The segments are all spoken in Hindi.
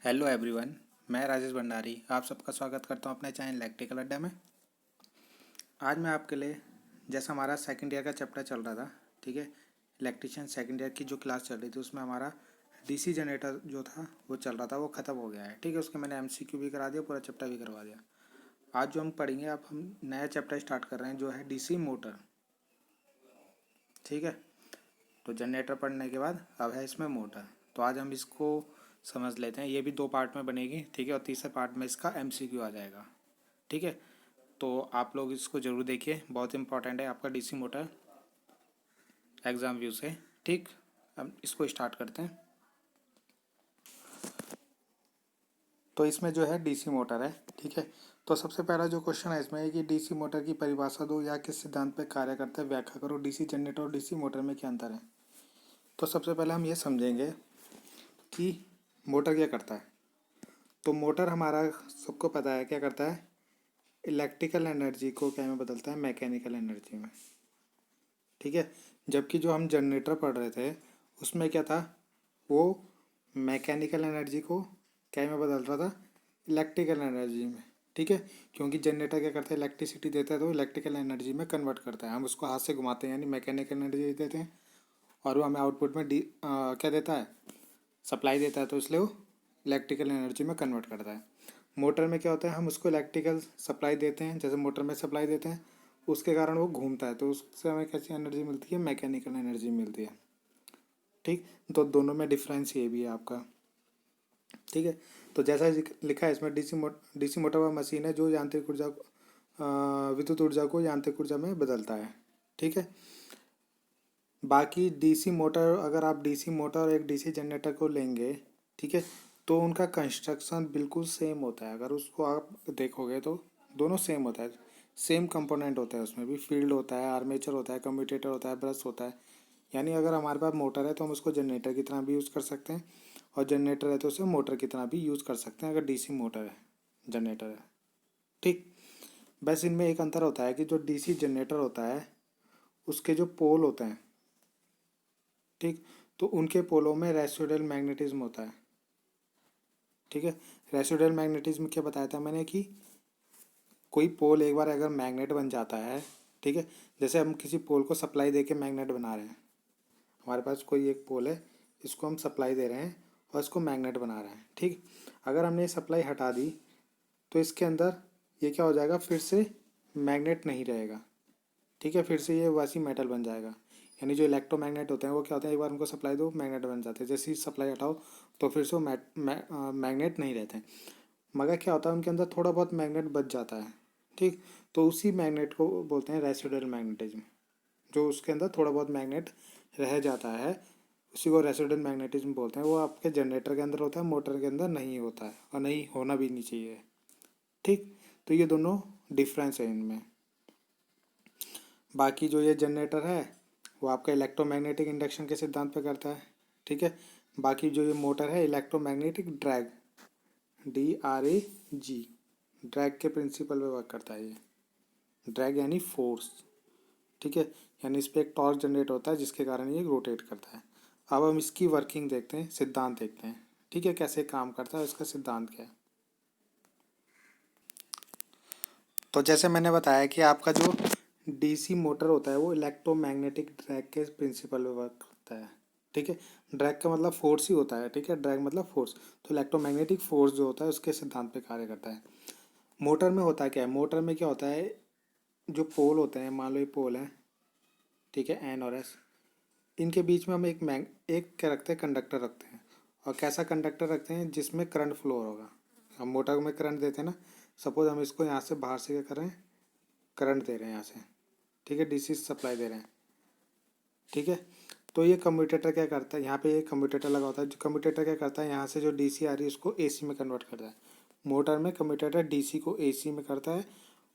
Hello everyone. मैं राजेश भंडारी आप सबका स्वागत करता हूं अपने चैनल इलेक्ट्रिकल अड्डा में। आज मैं आपके लिए, जैसा हमारा सेकंड ईयर का चैप्टर चल रहा था, ठीक है, इलेक्ट्रिशियन सेकंड ईयर की जो क्लास चल रही थी उसमें हमारा डीसी जनरेटर जो था वो चल रहा था, वो ख़त्म हो गया है। ठीक है, उसके मैंने एमसीक्यू भी करा दिया, पूरा चैप्टर भी करवा दिया। आज जो हम पढ़ेंगे, अब हम नया चैप्टर स्टार्ट कर रहे हैं जो है डीसी मोटर। ठीक है, तो जनरेटर पढ़ने के बाद अब है इसमें मोटर। तो आज हम इसको समझ लेते हैं। ये भी दो पार्ट में बनेगी, ठीक है, और तीसरे पार्ट में इसका एमसीक्यू आ जाएगा। ठीक है, तो आप लोग इसको ज़रूर देखिए, बहुत इंपॉर्टेंट है आपका डीसी मोटर एग्ज़ाम व्यू से। ठीक, अब इसको स्टार्ट करते हैं। तो इसमें जो है डीसी मोटर है, ठीक है। तो सबसे पहला जो क्वेश्चन है इसमें है कि डीसी मोटर की परिभाषा दो या किस सिद्धांत पर कार्य करता है, व्याख्या करो। डीसी जनरेटर और डीसी मोटर में क्या अंतर है। तो सबसे पहले हम ये समझेंगे कि मोटर क्या करता है। तो मोटर हमारा सबको पता है क्या करता है, इलेक्ट्रिकल एनर्जी को क्या में बदलता है, मैकेनिकल एनर्जी में। ठीक है, जबकि जो हम जनरेटर पढ़ रहे थे उसमें क्या था, वो मैकेनिकल एनर्जी को क्या में बदल रहा था, इलेक्ट्रिकल एनर्जी में। ठीक है, क्योंकि जनरेटर क्या करता है, इलेक्ट्रिसिटी देता है तो इलेक्ट्रिकल एनर्जी में कन्वर्ट करता है। हम उसको हाथ से घुमाते हैं यानी मैकेनिकल एनर्जी देते हैं, और वो हमें आउटपुट में क्या देता है, सप्लाई देता है, तो इसलिए वो इलेक्ट्रिकल एनर्जी में कन्वर्ट करता है। मोटर में क्या होता है, हम उसको इलेक्ट्रिकल सप्लाई देते हैं, जैसे मोटर में सप्लाई देते हैं, उसके कारण वो घूमता है, तो उससे हमें कैसी एनर्जी मिलती है, मैकेनिकल एनर्जी मिलती है। ठीक, तो दोनों में डिफरेंस ये भी है आपका। ठीक है, तो जैसा लिखा है इसमें, डीसी मोटर वह मशीन है जो यांत्रिक ऊर्जा विद्युत ऊर्जा को यांत्रिक ऊर्जा में बदलता है। ठीक है, बाकी डीसी मोटर, अगर आप डीसी मोटर और एक डीसी जनरेटर को लेंगे, ठीक है, तो उनका कंस्ट्रक्शन बिल्कुल सेम होता है। अगर उसको आप देखोगे तो दोनों सेम होता है, सेम कंपोनेंट होता है। उसमें भी फील्ड होता है, आर्मेचर होता है, कम्यूटेटर होता है, ब्रश होता है। यानी अगर हमारे पास मोटर है तो हम उसको जनरेटर की तरह भी यूज़ कर सकते हैं, और जनरेटर है तो उसे मोटर की तरह भी यूज़ कर सकते हैं, अगर डीसी मोटर है, जनरेटर है। ठीक, बस इनमें एक अंतर होता है कि जो डीसी जनरेटर होता है उसके जो पोल होते हैं, ठीक, तो उनके पोलों में रेसिडुअल मैग्नेटिज्म होता है। ठीक है, रेसिडुअल मैग्नेटिज्म क्या बताया था मैंने कि कोई पोल एक बार अगर मैग्नेट बन जाता है, ठीक है, जैसे हम किसी पोल को सप्लाई दे के मैग्नेट बना रहे हैं, हमारे पास कोई एक पोल है, इसको हम सप्लाई दे रहे हैं और इसको मैग्नेट बना रहे हैं। ठीक, अगर हमने ये सप्लाई हटा दी तो इसके अंदर ये क्या हो जाएगा, फिर से मैग्नेट नहीं रहेगा। ठीक है, फिर से ये वैसी मेटल बन जाएगा। यानी जो इलेक्ट्रोमैग्नेट होते हैं वो क्या होते हैं, एक बार उनको सप्लाई दो मैग्नेट बन जाते हैं, जैसे ही सप्लाई हटाओ तो फिर से वो मैग्नेट नहीं रहते हैं। मगर क्या होता है, उनके अंदर थोड़ा बहुत मैग्नेट बच जाता है। ठीक, तो उसी मैग्नेट को बोलते हैं रेसिडुअल मैग्नेटिज्म। जो उसके अंदर थोड़ा बहुत मैग्नेट रह जाता है उसी को रेसिडुअल मैग्नेटिज्म बोलते हैं। वो आपके जनरेटर के अंदर होता है, मोटर के अंदर नहीं होता है, और नहीं होना भी नहीं चाहिए। ठीक, तो ये दोनों डिफरेंस है इनमें। बाकी जो ये जनरेटर है वो आपका इलेक्ट्रोमैग्नेटिक इंडक्शन के सिद्धांत पे करता है। ठीक है, बाकी जो ये मोटर है, इलेक्ट्रोमैग्नेटिक ड्रैग, DRAG, ड्रैग के प्रिंसिपल पे वर्क करता है ये। ड्रैग यानी फोर्स। ठीक है, यानी इस पर एक टॉर्क जनरेट होता है जिसके कारण ये रोटेट करता है। अब हम इसकी वर्किंग देखते हैं, सिद्धांत देखते हैं। ठीक है, कैसे काम करता है, इसका सिद्धांत क्या है। तो जैसे मैंने बताया कि आपका जो डीसी मोटर होता है वो इलेक्ट्रोमैग्नेटिक ड्रैग के प्रिंसिपल पे वर्क करता है। ठीक है, ड्रैग का मतलब फोर्स ही होता है। ठीक है, ड्रैग मतलब फोर्स, तो इलेक्ट्रोमैग्नेटिक फोर्स जो होता है उसके सिद्धांत पे कार्य करता है। मोटर में होता है क्या है, मोटर में क्या होता है, जो पोल होते हैं, मान लो ये पोल है, ठीक है, एन और एस, इनके बीच में हम एक क्या रखते हैं, कंडक्टर रखते हैं। और कैसा कंडक्टर रखते हैं, जिसमें करंट फ्लो होगा। हम मोटर में करंट देते हैं ना, सपोज हम इसको यहाँ से बाहर से क्या कर रहे हैं, करंट दे रहे हैं यहाँ से, ठीक है, डीसी सप्लाई दे रहे हैं। ठीक है, तो ये कम्यूटेटर क्या करता है, यहाँ पे ये कम्यूटेटर लगा होता है, जो कम्यूटेटर क्या करता है, यहाँ से जो डीसी आ रही है उसको एसी में कन्वर्ट करता है। मोटर में कम्यूटेटर डीसी को एसी में करता है,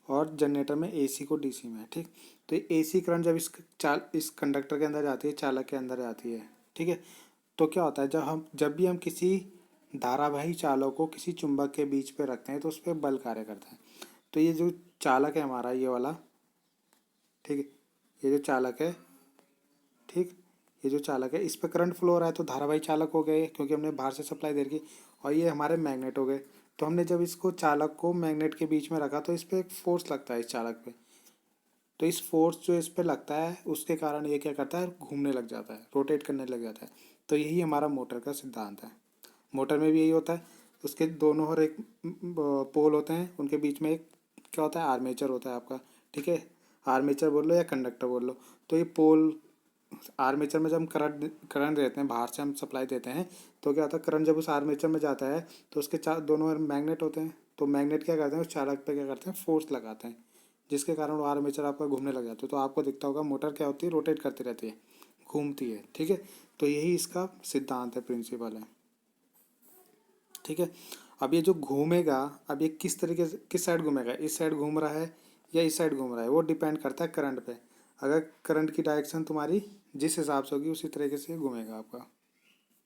और जनरेटर में एसी को डीसी में। ठीक, तो ये एसी करंट जब इस कंडक्टर के अंदर जाती है, चालक के अंदर जाती है, ठीक है, तो क्या होता है, जब भी हम किसी धारावाही चालक को किसी चुंबक के बीच पे रखते हैं तो उस पर बल कार्य करता है। तो ये जो चालक है हमारा, ये वाला, ठीक है, ये जो चालक है, ठीक, ये जो चालक है इस पर करंट फ्लो हो रहा है तो धारावाही चालक हो गए क्योंकि हमने बाहर से सप्लाई दे रखी। और ये हमारे मैग्नेट हो गए। तो हमने जब इसको चालक को मैग्नेट के बीच में रखा तो इस पर एक फोर्स लगता है इस चालक पे। तो इस फोर्स जो इस पे लगता है उसके कारण ये क्या करता है, घूमने लग जाता है, रोटेट करने लग जाता है। तो यही हमारा मोटर का सिद्धांत है। मोटर में भी यही होता है। उसके दोनों और एक पोल होते हैं, उनके बीच में एक क्या होता है, आर्मेचर होता है आपका। ठीक है, आर्मेचर बोल लो या कंडक्टर बोल लो। तो ये पोल आर्मेचर में जब हम करंट देते हैं, बाहर से हम सप्लाई देते हैं, तो क्या होता है, करंट जब उस आर्मेचर में जाता है तो उसके चार दोनों ओर मैग्नेट होते हैं। तो मैग्नेट क्या करते हैं, उस चालक पे क्या करते हैं, फोर्स लगाते हैं, जिसके कारण वो आर्मेचर आपका घूमने लग जाता है। तो आपको दिखता होगा मोटर क्या होती है, रोटेट करती रहती है, घूमती है। ठीक है, तो यही इसका सिद्धांत है, प्रिंसिपल है। ठीक है, अब ये जो घूमेगा, अब ये किस तरीके से किस साइड घूमेगा, इस साइड घूम रहा है या इस साइड घूम रहा है, वो डिपेंड करता है करंट पे। अगर करंट की डायरेक्शन तुम्हारी जिस हिसाब से होगी उसी तरीके से घूमेगा आपका।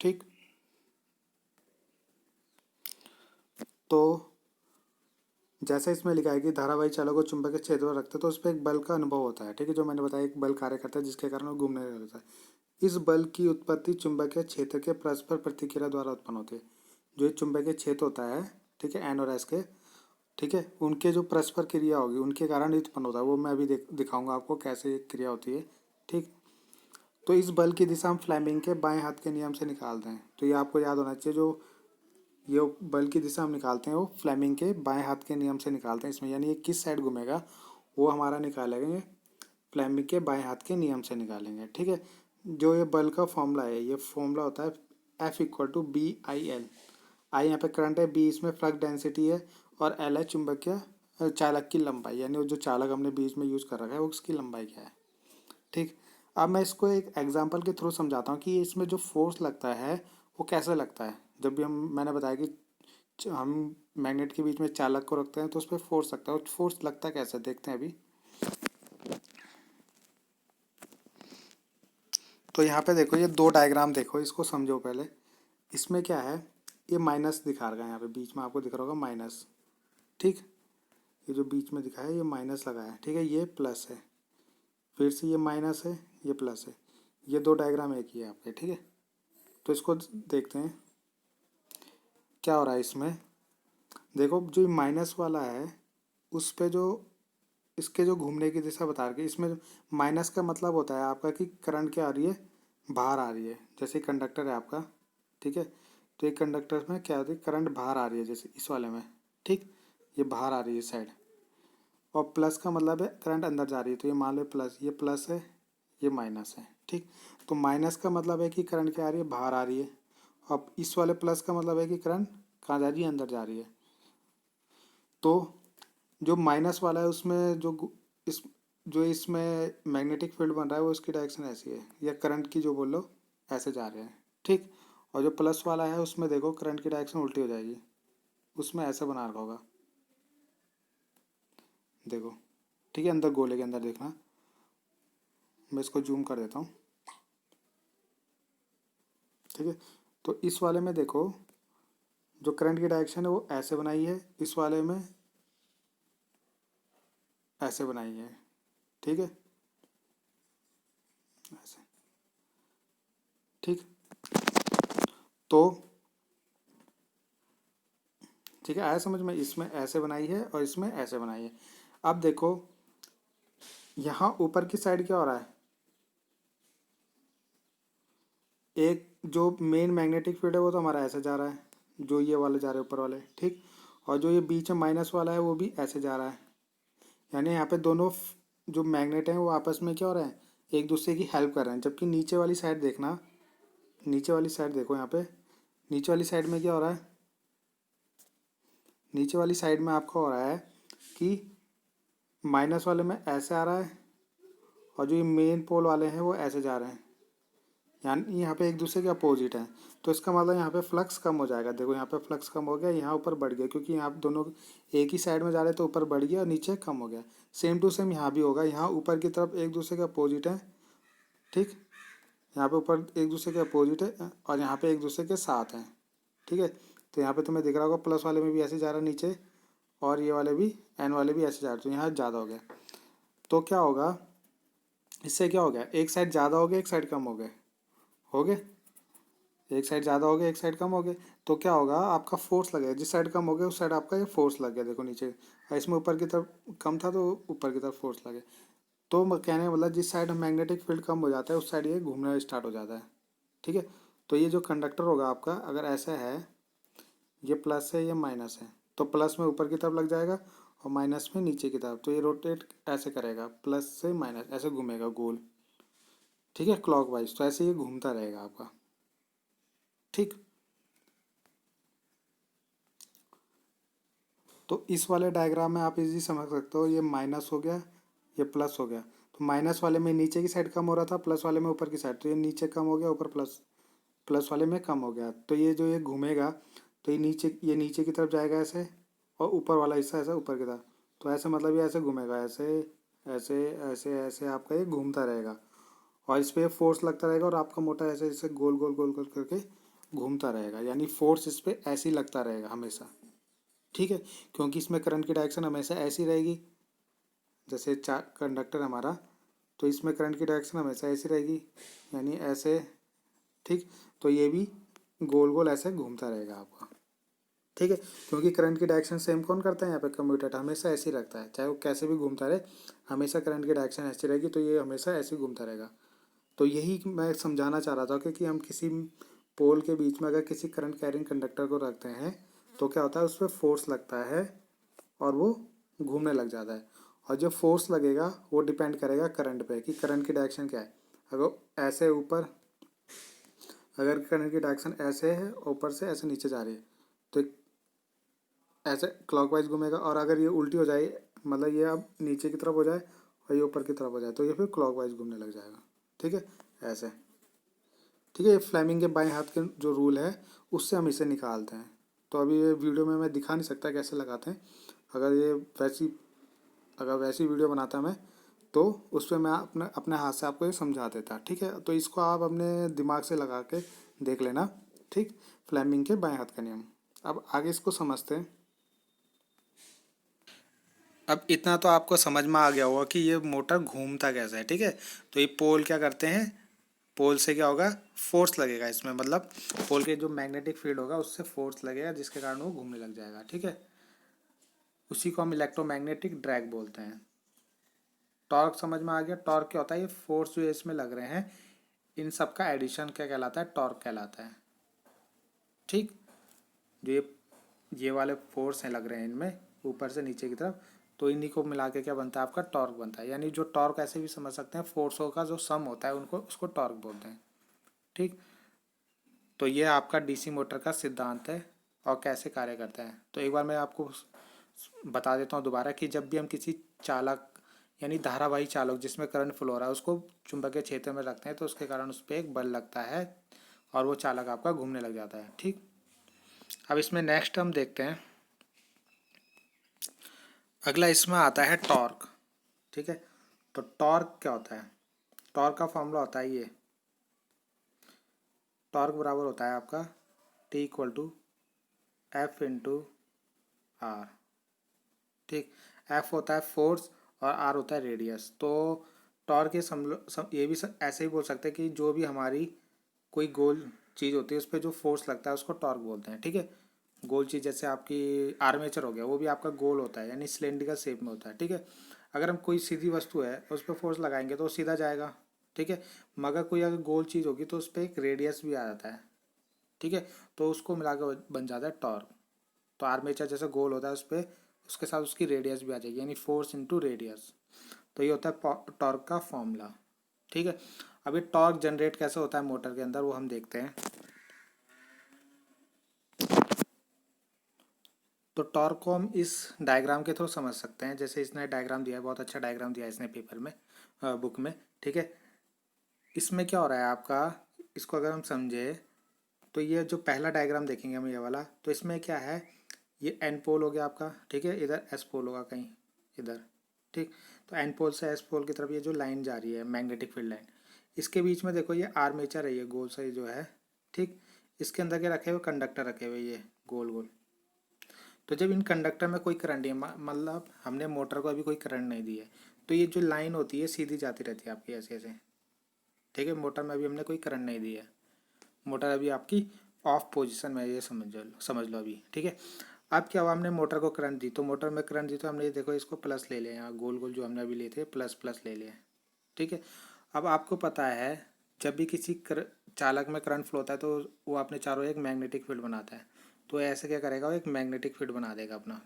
ठीक, तो जैसे इसमें लिखा है कि धारावाही चालक को चुंबकीय क्षेत्र में रखते हैं तो उस पर एक बल का अनुभव होता है। ठीक है, जो मैंने बताया, एक बल कार्य करता है जिसके कारण वो घूमने लगता है। इस बल की उत्पत्ति चुंबकीय क्षेत्र के परस्पर प्रतिक्रिया द्वारा उत्पन्न होती है। जो ये चुंबकीय क्षेत्र होता है, ठीक है, एन और एस के, ठीक है, उनके जो परस्पर क्रिया होगी उनके कारण उत्पन्न होता है। वो मैं अभी दिखाऊंगा आपको कैसे क्रिया होती है। ठीक, तो इस बल की दिशा हम फ्लेमिंग के बाएं हाथ के नियम से निकालते हैं। तो ये आपको याद होना चाहिए, जो ये बल की दिशा हम निकालते हैं वो फ्लेमिंग के बाएं हाथ के नियम से निकालते हैं इसमें, यानी ये किस साइड घूमेगा वो हमारा निकालेंगे फ्लेमिंग के बाएं हाथ के नियम से निकालेंगे। ठीक है, जो ये बल का फॉर्मूला है, ये फॉर्मूला होता है F=BIL। आई यहाँ पे करंट है, बी इसमें फ्लक्स डेंसिटी है, और एल है चुंबकीय चालक की लंबाई, यानी वो जो चालक हमने बीच में यूज़ कर रखा है उसकी लंबाई क्या है। ठीक, अब मैं इसको एक एग्जांपल के थ्रू समझाता हूँ कि इसमें जो फोर्स लगता है वो कैसे लगता है। जब भी हम मैंने बताया कि हम मैग्नेट के बीच में चालक को रखते हैं तो उस पर फोर्स लगता है, और फोर्स लगता कैसे देखते हैं अभी। तो यहाँ पे देखो, ये दो डायग्राम देखो, इसको समझो पहले। इसमें क्या है, ये माइनस दिखा रहा है यहाँ पे बीच में, आपको दिख रहा होगा माइनस। ठीक, ये जो बीच में दिखा है ये माइनस लगा है। ठीक है, ये प्लस है, फिर से ये माइनस है, ये प्लस है। ये दो डायग्राम एक ही है आपके। ठीक है, तो इसको देखते हैं क्या हो रहा है इसमें। देखो, जो माइनस वाला है उस पे जो इसके जो घूमने की दिशा बता रही है, इसमें माइनस का मतलब होता है आपका कि करंट क्या आ रही है, बाहर आ रही है। जैसे कंडक्टर है आपका, ठीक है, तो एक कंडक्टर में क्या होती है, करंट बाहर आ रही है, जैसे इस वाले में। ठीक, ये बाहर आ रही है साइड। और प्लस का मतलब है करंट अंदर जा रही है, तो ये मान लो प्लस, ये प्लस है, ये माइनस है। ठीक, तो माइनस का मतलब है कि करंट क्या आ रही है, बाहर आ रही है। अब इस वाले प्लस का मतलब है कि करंट कहाँ जा रही है, अंदर जा रही है। तो जो माइनस वाला है उसमें इस जो इसमें मैग्नेटिक फील्ड बन रहा है वो इसकी डायरेक्शन ऐसी है, या करंट की जो बोलो ऐसे जा रहे हैं। ठीक, और जो प्लस वाला है उसमें देखो करंट की डायरेक्शन उल्टी हो जाएगी, उसमें ऐसे बना रखा होगा, देखो। ठीक है, अंदर गोले के अंदर देखना, मैं इसको जूम कर देता हूँ। ठीक है, तो इस वाले में देखो जो करंट की डायरेक्शन है वो ऐसे बनाई है, इस वाले में ऐसे बनाई है। ठीक है, ऐसे। ठीक, तो ठीक है, आया समझ में, इसमें ऐसे बनाई है और इसमें ऐसे बनाई है। अब देखो यहाँ ऊपर की साइड क्या हो रहा है, एक जो मेन मैग्नेटिक फील्ड है वो तो हमारा ऐसे जा रहा है, जो ये वाले जा रहे हैं ऊपर वाले। ठीक, और जो ये बीच में माइनस वाला है वो भी ऐसे जा रहा है। यानी यहाँ पे दोनों जो मैग्नेट हैं वो आपस में क्या हो रहे हैं, एक दूसरे की हेल्प कर रहे हैं। जबकि नीचे वाली साइड देखना, नीचे वाली साइड देखो यहाँ पे, नीचे वाली साइड में क्या हो रहा है, नीचे वाली साइड में आपका हो रहा है कि माइनस वाले में ऐसे आ रहा है, और जो ये मेन पोल वाले हैं वो ऐसे जा रहे हैं, यानी यहाँ पे एक दूसरे के अपोजिट हैं। तो इसका मतलब यहाँ पे फ्लक्स कम हो जाएगा। देखो यहाँ पे फ्लक्स कम हो गया, यहाँ ऊपर बढ़ गया, क्योंकि यहाँ पे दोनों एक ही साइड में जा रहे हैं तो ऊपर बढ़ गया और नीचे कम हो गया। सेम टू सेम यहाँ भी होगा, यहाँ ऊपर की तरफ एक दूसरे के अपोजिट हैं। ठीक, यहाँ पे ऊपर एक दूसरे के अपोजिट है और यहाँ पे एक दूसरे के साथ हैं। ठीक है, तो यहाँ पे तुम्हें दिख रहा होगा प्लस वाले में भी ऐसे जा रहा है नीचे, और ये वाले भी एन वाले भी ऐसे जा रहे हैं, तो यहाँ ज़्यादा हो गया। तो क्या होगा, इससे क्या हो गया, एक साइड ज़्यादा हो गया, एक साइड कम हो गया। हो गए, एक साइड ज़्यादा हो गया एक साइड कम हो गया, तो क्या होगा आपका फोर्स लगेगा, जिस साइड कम हो गया उस साइड आपका ये फोर्स लग गया, देखो नीचे, और इसमें ऊपर की तरफ कम था तो ऊपर की तरफ फोर्स लगे। तो कहने का मतलब जिस साइड मैग्नेटिक फील्ड कम हो जाता है उस साइड ये घूमना स्टार्ट हो जाता है। ठीक है, तो ये जो कंडक्टर होगा आपका अगर ऐसा है, ये प्लस है ये माइनस है, तो प्लस में ऊपर की तरफ लग जाएगा और माइनस में नीचे की तरफ, तो ये रोटेट ऐसे करेगा, प्लस से माइनस ऐसे घूमेगा गोल। ठीक है, क्लॉकवाइज, तो ऐसे ये घूमता रहेगा आपका। ठीक, तो इस वाले डायग्राम में आप इजी समझ सकते हो, ये माइनस हो गया ये प्लस हो गया, तो माइनस वाले में नीचे की साइड कम हो रहा था, प्लस वाले में ऊपर की साइड, तो ये नीचे कम हो गया ऊपर प्लस, प्लस वाले में कम हो गया, तो ये जो ये घूमेगा तो ये नीचे की तरफ जाएगा ऐसे, और ऊपर वाला हिस्सा ऐसे ऊपर की तरफ, तो ऐसे मतलब ये ऐसे घूमेगा ऐसे ऐसे ऐसे ऐसे आपका ये घूमता रहेगा, और इस पर फोर्स लगता रहेगा और आपका मोटर ऐसे ऐसे गोल गोल गोल गोल करके घूमता रहेगा, यानी फोर्स इस पर ऐसे ही लगता रहेगा हमेशा। ठीक है, क्योंकि इसमें करंट की डायरेक्शन हमेशा ऐसी रहेगी, जैसे कंडक्टर हमारा, तो इसमें करंट की डायरेक्शन हमेशा ऐसी रहेगी, यानी ऐसे। ठीक, तो ये भी गोल गोल ऐसे घूमता रहेगा आपका। ठीक है, क्योंकि करंट की डायरेक्शन सेम कौन करता है यहाँ पे, कम्यूटेटर हमेशा ऐसे ही रखता है, चाहे वो कैसे भी घूमता रहे, हमेशा करंट की डायरेक्शन ऐसी रहेगी, तो ये हमेशा ऐसे ही घूमता रहेगा। तो यही मैं समझाना चाह रहा था कि हम किसी पोल के बीच में अगर किसी करंट कैरिंग कंडक्टर को रखते हैं तो क्या होता है, उस पर फोर्स लगता है और वो घूमने लग जाता है, और जो फोर्स लगेगा वो डिपेंड करेगा करंट पे कि करंट की डायरेक्शन क्या है। अगर ऐसे ऊपर, अगर करंट की डायरेक्शन ऐसे है ऊपर से ऐसे नीचे जा रही है तो ऐसे क्लॉकवाइज घूमेगा, और अगर ये उल्टी हो जाए, मतलब ये अब नीचे की तरफ हो जाए और ये ऊपर की तरफ हो जाए, तो ये फिर क्लॉकवाइज घूमने लग जाएगा। ठीक है, ऐसे। ठीक है, ये फ्लेमिंग के बाएं हाथ के जो रूल है उससे हम इसे निकालते हैं। तो अभी ये वीडियो में मैं दिखा नहीं सकता कैसे लगाते हैं, अगर ये वैसी अगर वैसी वीडियो बनाता मैं तो उस पर मैं अपने अपने हाथ से आपको ये समझा देता। ठीक है, तो इसको आप अपने दिमाग से लगा के देख लेना। ठीक, फ्लेमिंग के बाएं हाथ का नियम। अब आगे इसको समझते हैं। अब इतना तो आपको समझ में आ गया होगा कि ये मोटर घूमता कैसे है। ठीक है, तो ये पोल क्या करते हैं, पोल से क्या होगा, फोर्स लगेगा इसमें, मतलब पोल के जो मैग्नेटिक फील्ड होगा उससे फोर्स लगेगा जिसके कारण वो घूमने लग जाएगा। ठीक है, उसी को हम इलेक्ट्रोमैग्नेटिक ड्रैग बोलते हैं। टॉर्क समझ में आ गया, टॉर्क क्या होता है, ये फोर्स जो इसमें लग रहे हैं इन सब का एडिशन क्या कहलाता है, टॉर्क कहलाता है। ठीक, जो ये वाले फोर्स हैं लग रहे हैं इनमें ऊपर से नीचे की तरफ, तो इन्हीं को मिला के क्या बनता है, आपका टॉर्क बनता है। यानी जो टॉर्क ऐसे भी समझ सकते हैं, फोर्सों का जो सम होता है उनको उसको टॉर्क बोलते हैं। ठीक, तो ये आपका डीसी मोटर का सिद्धांत है और कैसे कार्य करता है। तो एक बार मैं आपको बता देता हूँ दोबारा कि जब भी हम किसी चालक यानी धारावाही चालक जिसमें करंट फ्लो हो रहा है उसको चुंबकीय क्षेत्र में रखते हैं तो उसके कारण उस पर एक बल लगता है और वो चालक आपका घूमने लग जाता है। ठीक, अब इसमें नेक्स्ट हम देखते हैं, अगला इसमें आता है टॉर्क। ठीक है, तो टॉर्क क्या होता है, टॉर्क का फॉर्मूला होता है ये, टॉर्क बराबर होता है आपका T = F × R। ठीक, F होता है फोर्स और R होता है रेडियस। तो टॉर्क ये भी ऐसे ही बोल सकते हैं कि जो भी हमारी कोई गोल चीज़ होती है उस पर जो फोर्स लगता है उसको टॉर्क बोलते हैं। ठीक है, गोल चीज़ जैसे आपकी आर्मेचर हो गया, वो भी आपका गोल होता है यानी सिलेंड्रिकल शेप में होता है। ठीक है, अगर हम कोई सीधी वस्तु है उस पर फोर्स लगाएंगे तो वो सीधा जाएगा। ठीक है, मगर कोई अगर गोल चीज़ होगी तो उस पर एक रेडियस भी आ जाता है। ठीक है, तो उसको मिला के बन जाता है टॉर्क। तो आर्मेचर जैसे गोल होता है उस पर उसके साथ उसकी रेडियस भी आ जाएगी, यानी फोर्स इंटू रेडियस। तो ये होता है टॉर्क का फॉर्मूला। ठीक है, अभी टॉर्क जनरेट कैसे होता है मोटर के अंदर वो हम देखते हैं। तो टॉर्क को हम इस डायग्राम के थ्रू समझ सकते हैं, जैसे इसने डायग्राम दिया है, बहुत अच्छा डायग्राम दिया है इसने पेपर में, बुक में। ठीक है, इसमें क्या हो रहा है आपका, इसको अगर हम समझे तो ये जो पहला डायग्राम देखेंगे हम ये वाला, तो इसमें क्या है, ये एन पोल हो गया आपका। ठीक है, इधर एस पोल होगा कहीं इधर। ठीक, तो एन पोल से एस पोल की तरफ ये जो लाइन जा रही है मैग्नेटिक फील्ड लाइन, इसके बीच में देखो ये आर्मेचर है, ये गोल सा जो है। ठीक, इसके अंदर के रखे हुए कंडक्टर रखे हुए ये गोल गोल। तो जब इन कंडक्टर में कोई करंट नहीं है, मतलब हमने मोटर को अभी कोई करंट नहीं दी है, तो ये जो लाइन होती है सीधी जाती रहती है आपकी ऐसे ऐसे। ठीक है, मोटर में अभी हमने कोई करंट नहीं दी है, मोटर अभी आपकी ऑफ पोजीशन में है, ये समझ लो अभी, ठीक है। अब क्या हुआ, हमने मोटर को करंट दी, तो मोटर में करंट दी तो हमने ये देखो इसको प्लस ले लिया, यहाँ गोल गोल जो हमने अभी लिए थे प्लस प्लस ले लिया, ठीक है। अब आपको पता है जब भी किसी चालक में करंट फ्लो होता है तो वो अपने चारों एक मैग्नेटिक फील्ड बनाता है, तो ऐसे क्या करेगा, वो एक मैग्नेटिक फील्ड बना देगा अपना,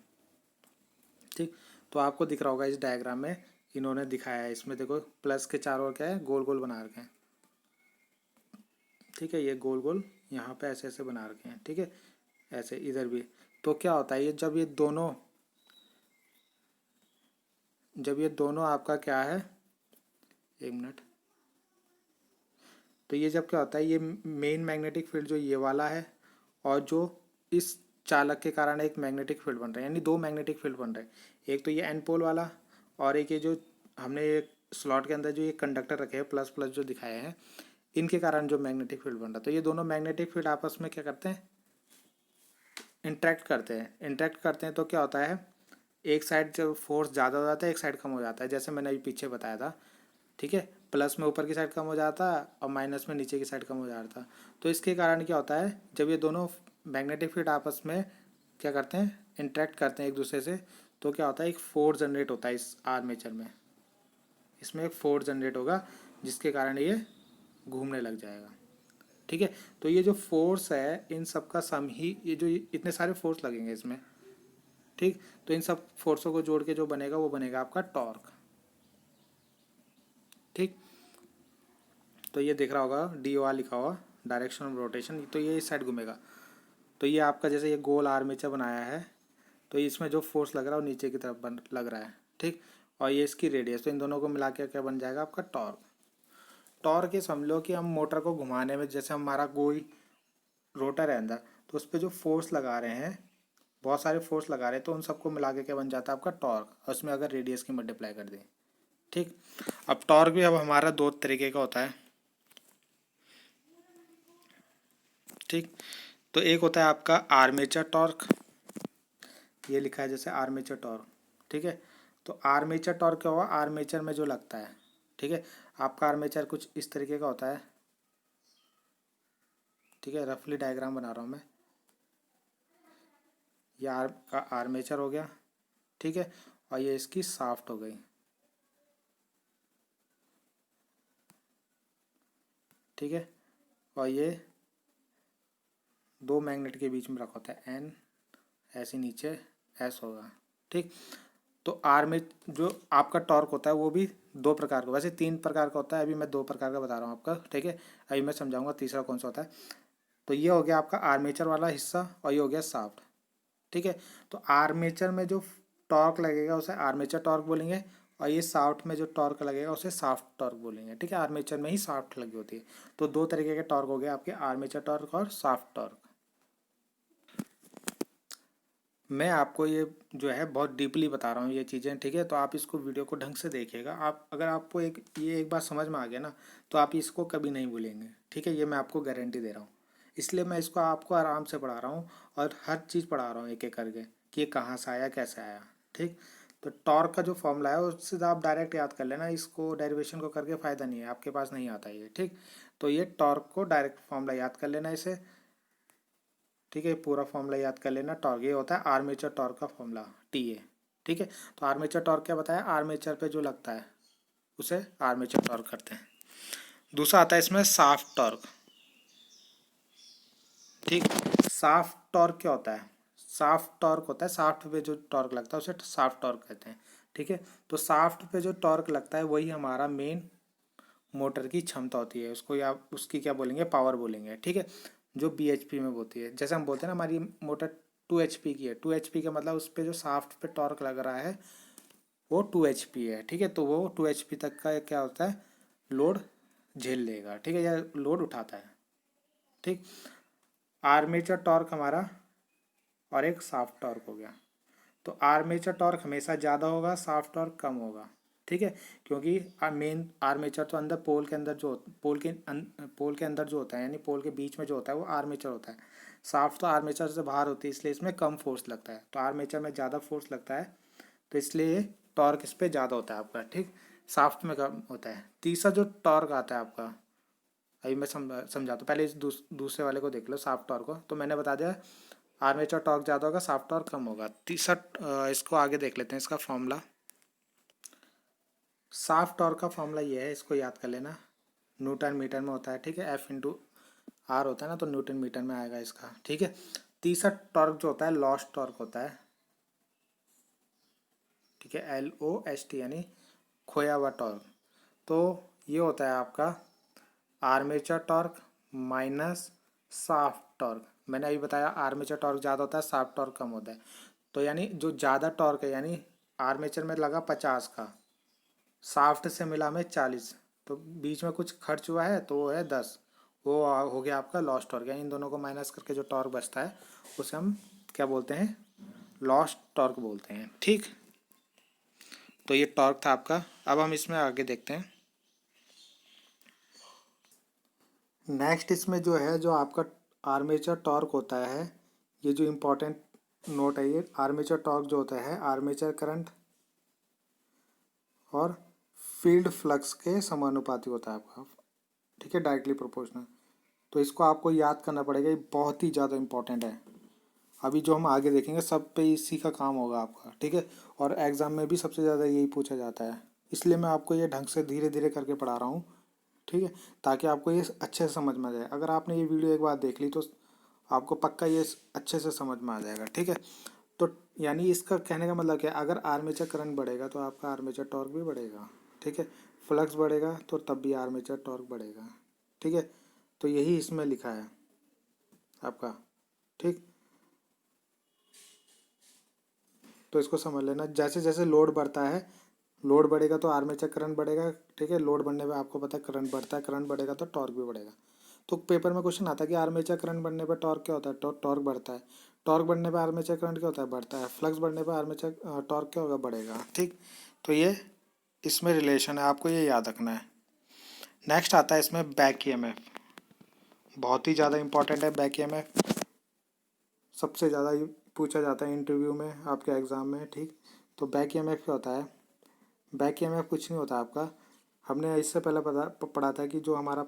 ठीक। तो आपको दिख रहा होगा इस डायग्राम में इन्होंने दिखाया है, इसमें देखो प्लस के चारों ओर क्या है, गोल गोल बना रखे हैं, ठीक है। ये गोल गोल यहाँ पे ऐसे ऐसे बना रखे हैं, ठीक है, ऐसे इधर भी। तो क्या होता है, ये जब ये दोनों आपका क्या है, एक मिनट, तो ये जब क्या होता है, ये मेन मैग्नेटिक फील्ड जो ये वाला है और जो इस चालक के कारण एक मैग्नेटिक फील्ड बन रहा है, यानी दो मैग्नेटिक फील्ड बन रहे हैं, एक तो ये एन पोल वाला और एक ये जो हमने एक स्लॉट के अंदर जो ये कंडक्टर रखे हैं प्लस प्लस जो दिखाए हैं, इनके कारण जो मैग्नेटिक फील्ड बन रहा है। तो ये दोनों मैग्नेटिक फील्ड आपस में क्या करते हैं, इंटरेक्ट करते हैं। तो क्या होता है, एक साइड जब फोर्स ज़्यादा हो जाता है एक साइड कम हो जाता है, जैसे मैंने अभी पीछे बताया था, ठीक है। प्लस में ऊपर की साइड कम हो जाता है और माइनस में नीचे की साइड कम हो जाता। तो इसके कारण क्या होता है, जब ये दोनों मैग्नेटिक फील्ड आपस में क्या करते हैं, इंटरेक्ट करते हैं एक दूसरे से, तो क्या होता है, एक फोर्स जनरेट होता है इस आर्मेचर में, इसमें एक फोर्स जनरेट होगा जिसके कारण ये घूमने लग जाएगा, ठीक है। तो ये जो फोर्स है इन सब का सम ही, ये जो इतने सारे फोर्स लगेंगे इसमें, ठीक। तो इन सब फोर्सों को जोड़ के जो बनेगा वो बनेगा आपका टॉर्क, ठीक। तो ये दिख रहा होगा डी ओ आर लिखा हुआ, डायरेक्शन ऑफ रोटेशन, तो ये इस साइड घूमेगा। तो ये आपका जैसे ये गोल आर्मेचर बनाया है, तो इसमें जो फोर्स लग रहा है वो नीचे की तरफ लग रहा है, ठीक। और ये इसकी रेडियस, तो इन दोनों को मिला के क्या बन जाएगा आपका टॉर्क। टॉर्क ये समझ लो कि हम मोटर को घुमाने में, जैसे हमारा कोई रोटर है अंदर, तो उस पर जो फोर्स लगा रहे हैं, बहुत सारे फोर्स लगा रहे हैं, तो उन सबको मिला के क्या बन जाता है आपका टॉर्क, और उसमें अगर रेडियस की मल्टीप्लाई कर दें, ठीक। अब टॉर्क भी अब हमारा दो तरीके का होता है, ठीक। तो एक होता है आपका आर्मेचर टॉर्क, ये लिखा है जैसे आर्मेचर टॉर्क, ठीक है। तो आर्मेचर टॉर्क क्या हुआ, आर्मेचर में जो लगता है, ठीक है। आपका आर्मेचर कुछ इस तरीके का होता है, ठीक है, रफली डायग्राम बना रहा हूँ मैं। ये का आर्मेचर हो गया, ठीक है, और ये इसकी शाफ्ट हो गई, ठीक है। और ये दो मैग्नेट के बीच में रखा होता है, एन ऐसे नीचे एस होगा, ठीक। तो आर में जो आपका टॉर्क होता है वो भी दो प्रकार का, वैसे तीन प्रकार का होता है, अभी मैं दो प्रकार का बता रहा हूँ आपका, ठीक है। अभी मैं समझाऊंगा तीसरा कौन सा होता है। तो ये हो गया आपका आर्मेचर वाला हिस्सा और ये हो गया शाफ्ट, ठीक है। तो आर्मेचर में जो टॉर्क लगेगा उसे आर्मेचर टॉर्क बोलेंगे, और ये शाफ्ट में जो टॉर्क लगेगा उसे शाफ्ट टॉर्क बोलेंगे, ठीक है। आर्मेचर में ही शाफ्ट लगी होती है। तो दो तरीके के टॉर्क हो गए आपके, आर्मेचर टॉर्क और शाफ्ट टॉर्क। मैं आपको ये जो है बहुत डीपली बता रहा हूँ ये चीज़ें, ठीक है। तो आप इसको वीडियो को ढंग से देखिएगा, आप अगर आपको एक बार समझ में आ गया ना, तो आप इसको कभी नहीं भूलेंगे, ठीक है। ये मैं आपको गारंटी दे रहा हूँ, इसलिए मैं इसको आपको आराम से पढ़ा रहा हूँ और हर चीज़ पढ़ा रहा हूँ एक एक करके कि ये कहाँ से आया कैसे आया, ठीक। तो टॉर्क का जो फॉर्मूला है उससे तो आप डायरेक्ट याद कर लेना, इसको डेरिवेशन को करके फ़ायदा नहीं है, आपके पास नहीं आता ये, ठीक। तो ये टॉर्क को डायरेक्ट फॉर्मूला याद कर लेना इसे, ठीक है। पूरा फॉर्मूला याद कर लेना। टॉर्क ये होता है आर्मेचर टॉर्क का फॉर्मूला, टी ए, ठीक है। तो आर्मेचर टॉर्क क्या बताया, आर्मेचर पे जो लगता है उसे आर्मेचर टॉर्क करते हैं। दूसरा आता है इसमें शाफ्ट टॉर्क, ठीक। शाफ्ट टॉर्क क्या होता है, शाफ्ट टॉर्क होता है, शाफ्ट पे जो टॉर्क लगता है उसे शाफ्ट टॉर्क कहते हैं, ठीक है। तो शाफ्ट पे जो टॉर्क लगता है वही हमारा मेन मोटर की क्षमता होती है, उसको या उसकी क्या बोलेंगे, पावर बोलेंगे, ठीक है। जो bhp में होती है, जैसे हम बोलते हैं ना हमारी मोटर 2 HP की है, 2 HP का मतलब उस पर जो शाफ्ट पे टॉर्क लग रहा है वो 2 HP है, ठीक है। तो वो 2 HP तक का क्या होता है, लोड झेल लेगा, ठीक है, या लोड उठाता है, ठीक। आर्मेचर टॉर्क हमारा और एक शाफ्ट टॉर्क हो गया। तो आर्मेचर टॉर्क हमेशा ज़्यादा होगा, शाफ्ट टॉर्क कम होगा, ठीक है। क्योंकि मेन आर्मेचर तो अंदर पोल के अंदर जो पोल के अंदर जो होता है, यानी पोल के बीच में जो होता है वो आर्मेचर होता है। शाफ्ट तो आर्मेचर से बाहर होती है, इसलिए इसमें कम फोर्स लगता है। तो आर्मेचर में ज़्यादा फोर्स लगता है, तो इसलिए टॉर्क इस पर ज़्यादा होता है आपका, ठीक। शाफ्ट में कम होता है। तीसरा जो टॉर्क आता है आपका अभी मैं समझाता हूँ। पहले इस दूसरे वाले को देख लो, साफ्ट टॉर्क को। तो मैंने बता दिया आर्मेचर टॉर्क ज़्यादा होगा, साफ्ट टॉर्क कम होगा। तीसरा इसको आगे देख लेते हैं, इसका फॉर्मूला। साफ्ट टॉर्क का फॉर्मूला ये है, इसको याद कर लेना, न्यूटन मीटर में होता है, ठीक है। एफ इंटू आर होता है ना, तो न्यूटन मीटर में आएगा इसका, ठीक है। तीसरा टॉर्क जो होता है लॉस्ट टॉर्क होता है, ठीक है, LOST यानी खोया हुआ टॉर्क। तो ये होता है आपका armature torque minus shaft torque. मैंने अभी बताया आर्मेचर टॉर्क ज़्यादा होता है, साफ्ट टॉर्क कम होता है। तो यानी जो ज़्यादा टॉर्क है, यानी आर्मेचर में लगा 50 का, साफ्ट से मिला हमें 40, तो बीच में कुछ खर्च हुआ है तो वो है 10। वो हो गया आपका लॉस्ट टॉर्क। यानी इन दोनों को माइनस करके जो टॉर्क बचता है उसे हम क्या बोलते हैं, लॉस्ट टॉर्क बोलते हैं, ठीक। तो ये टॉर्क था आपका। अब हम इसमें आगे देखते हैं। नेक्स्ट इसमें जो है, जो आपका आर्मेचर टॉर्क होता है, ये जो इम्पोर्टेंट नोट है, ये आर्मेचर टॉर्क जो होता है आर्मेचर करंट और फील्ड फ्लक्स के समानुपाती होता है आपका, ठीक है, डायरेक्टली प्रोपोर्शनल। तो इसको आपको याद करना पड़ेगा, ये बहुत ही ज़्यादा इम्पोर्टेंट है। अभी जो हम आगे देखेंगे सब पे इसी का काम होगा आपका, ठीक है। और एग्ज़ाम में भी सबसे ज़्यादा यही पूछा जाता है, इसलिए मैं आपको ये ढंग से धीरे धीरे करके पढ़ा रहा हूँ, ठीक है, ताकि आपको ये अच्छे से समझ में आ जाए। अगर आपने ये वीडियो एक बार देख ली तो आपको पक्का ये अच्छे से समझ में आ जाएगा, ठीक है। तो यानी इसका कहने का मतलब क्या है, अगर आर्मेचर करंट बढ़ेगा तो आपका आर्मेचर टॉर्क भी बढ़ेगा, ठीक है। फ्लक्स बढ़ेगा तो तब भी आर्मेचर टॉर्क बढ़ेगा, ठीक है। तो यही इसमें लिखा है आपका, ठीक। तो इसको समझ लेना, जैसे जैसे लोड बढ़ता है, लोड बढ़ेगा तो आर्मेचर करंट बढ़ेगा, ठीक है। लोड बढ़ने पे आपको पता है करंट बढ़ता है, करंट बढ़ेगा तो टॉर्क भी बढ़ेगा। तो पेपर में क्वेश्चन आता है कि आर्मेचर करंट बढ़ने पर टॉर्क क्या होता है, टॉर्क बढ़ता है। टॉर्क बढ़ने पर आर्मेचर करंट क्या होता है, बढ़ता है। फ्लक्स बढ़ने पर आर्मेचर टॉर्क क्या होगा, बढ़ेगा, ठीक। तो ये इसमें रिलेशन है, आपको ये याद रखना है। नेक्स्ट आता है इसमें बैक ईएमएफ। बहुत ही ज़्यादा इंपॉर्टेंट है बैक ईएमएफ, सबसे ज़्यादा पूछा जाता है इंटरव्यू में, आपके एग्ज़ाम में, ठीक। तो बैक ईएमएफ क्या होता है, बैक ईएमएफ कुछ नहीं होता आपका। हमने इससे पहले पढ़ा था कि जो हमारा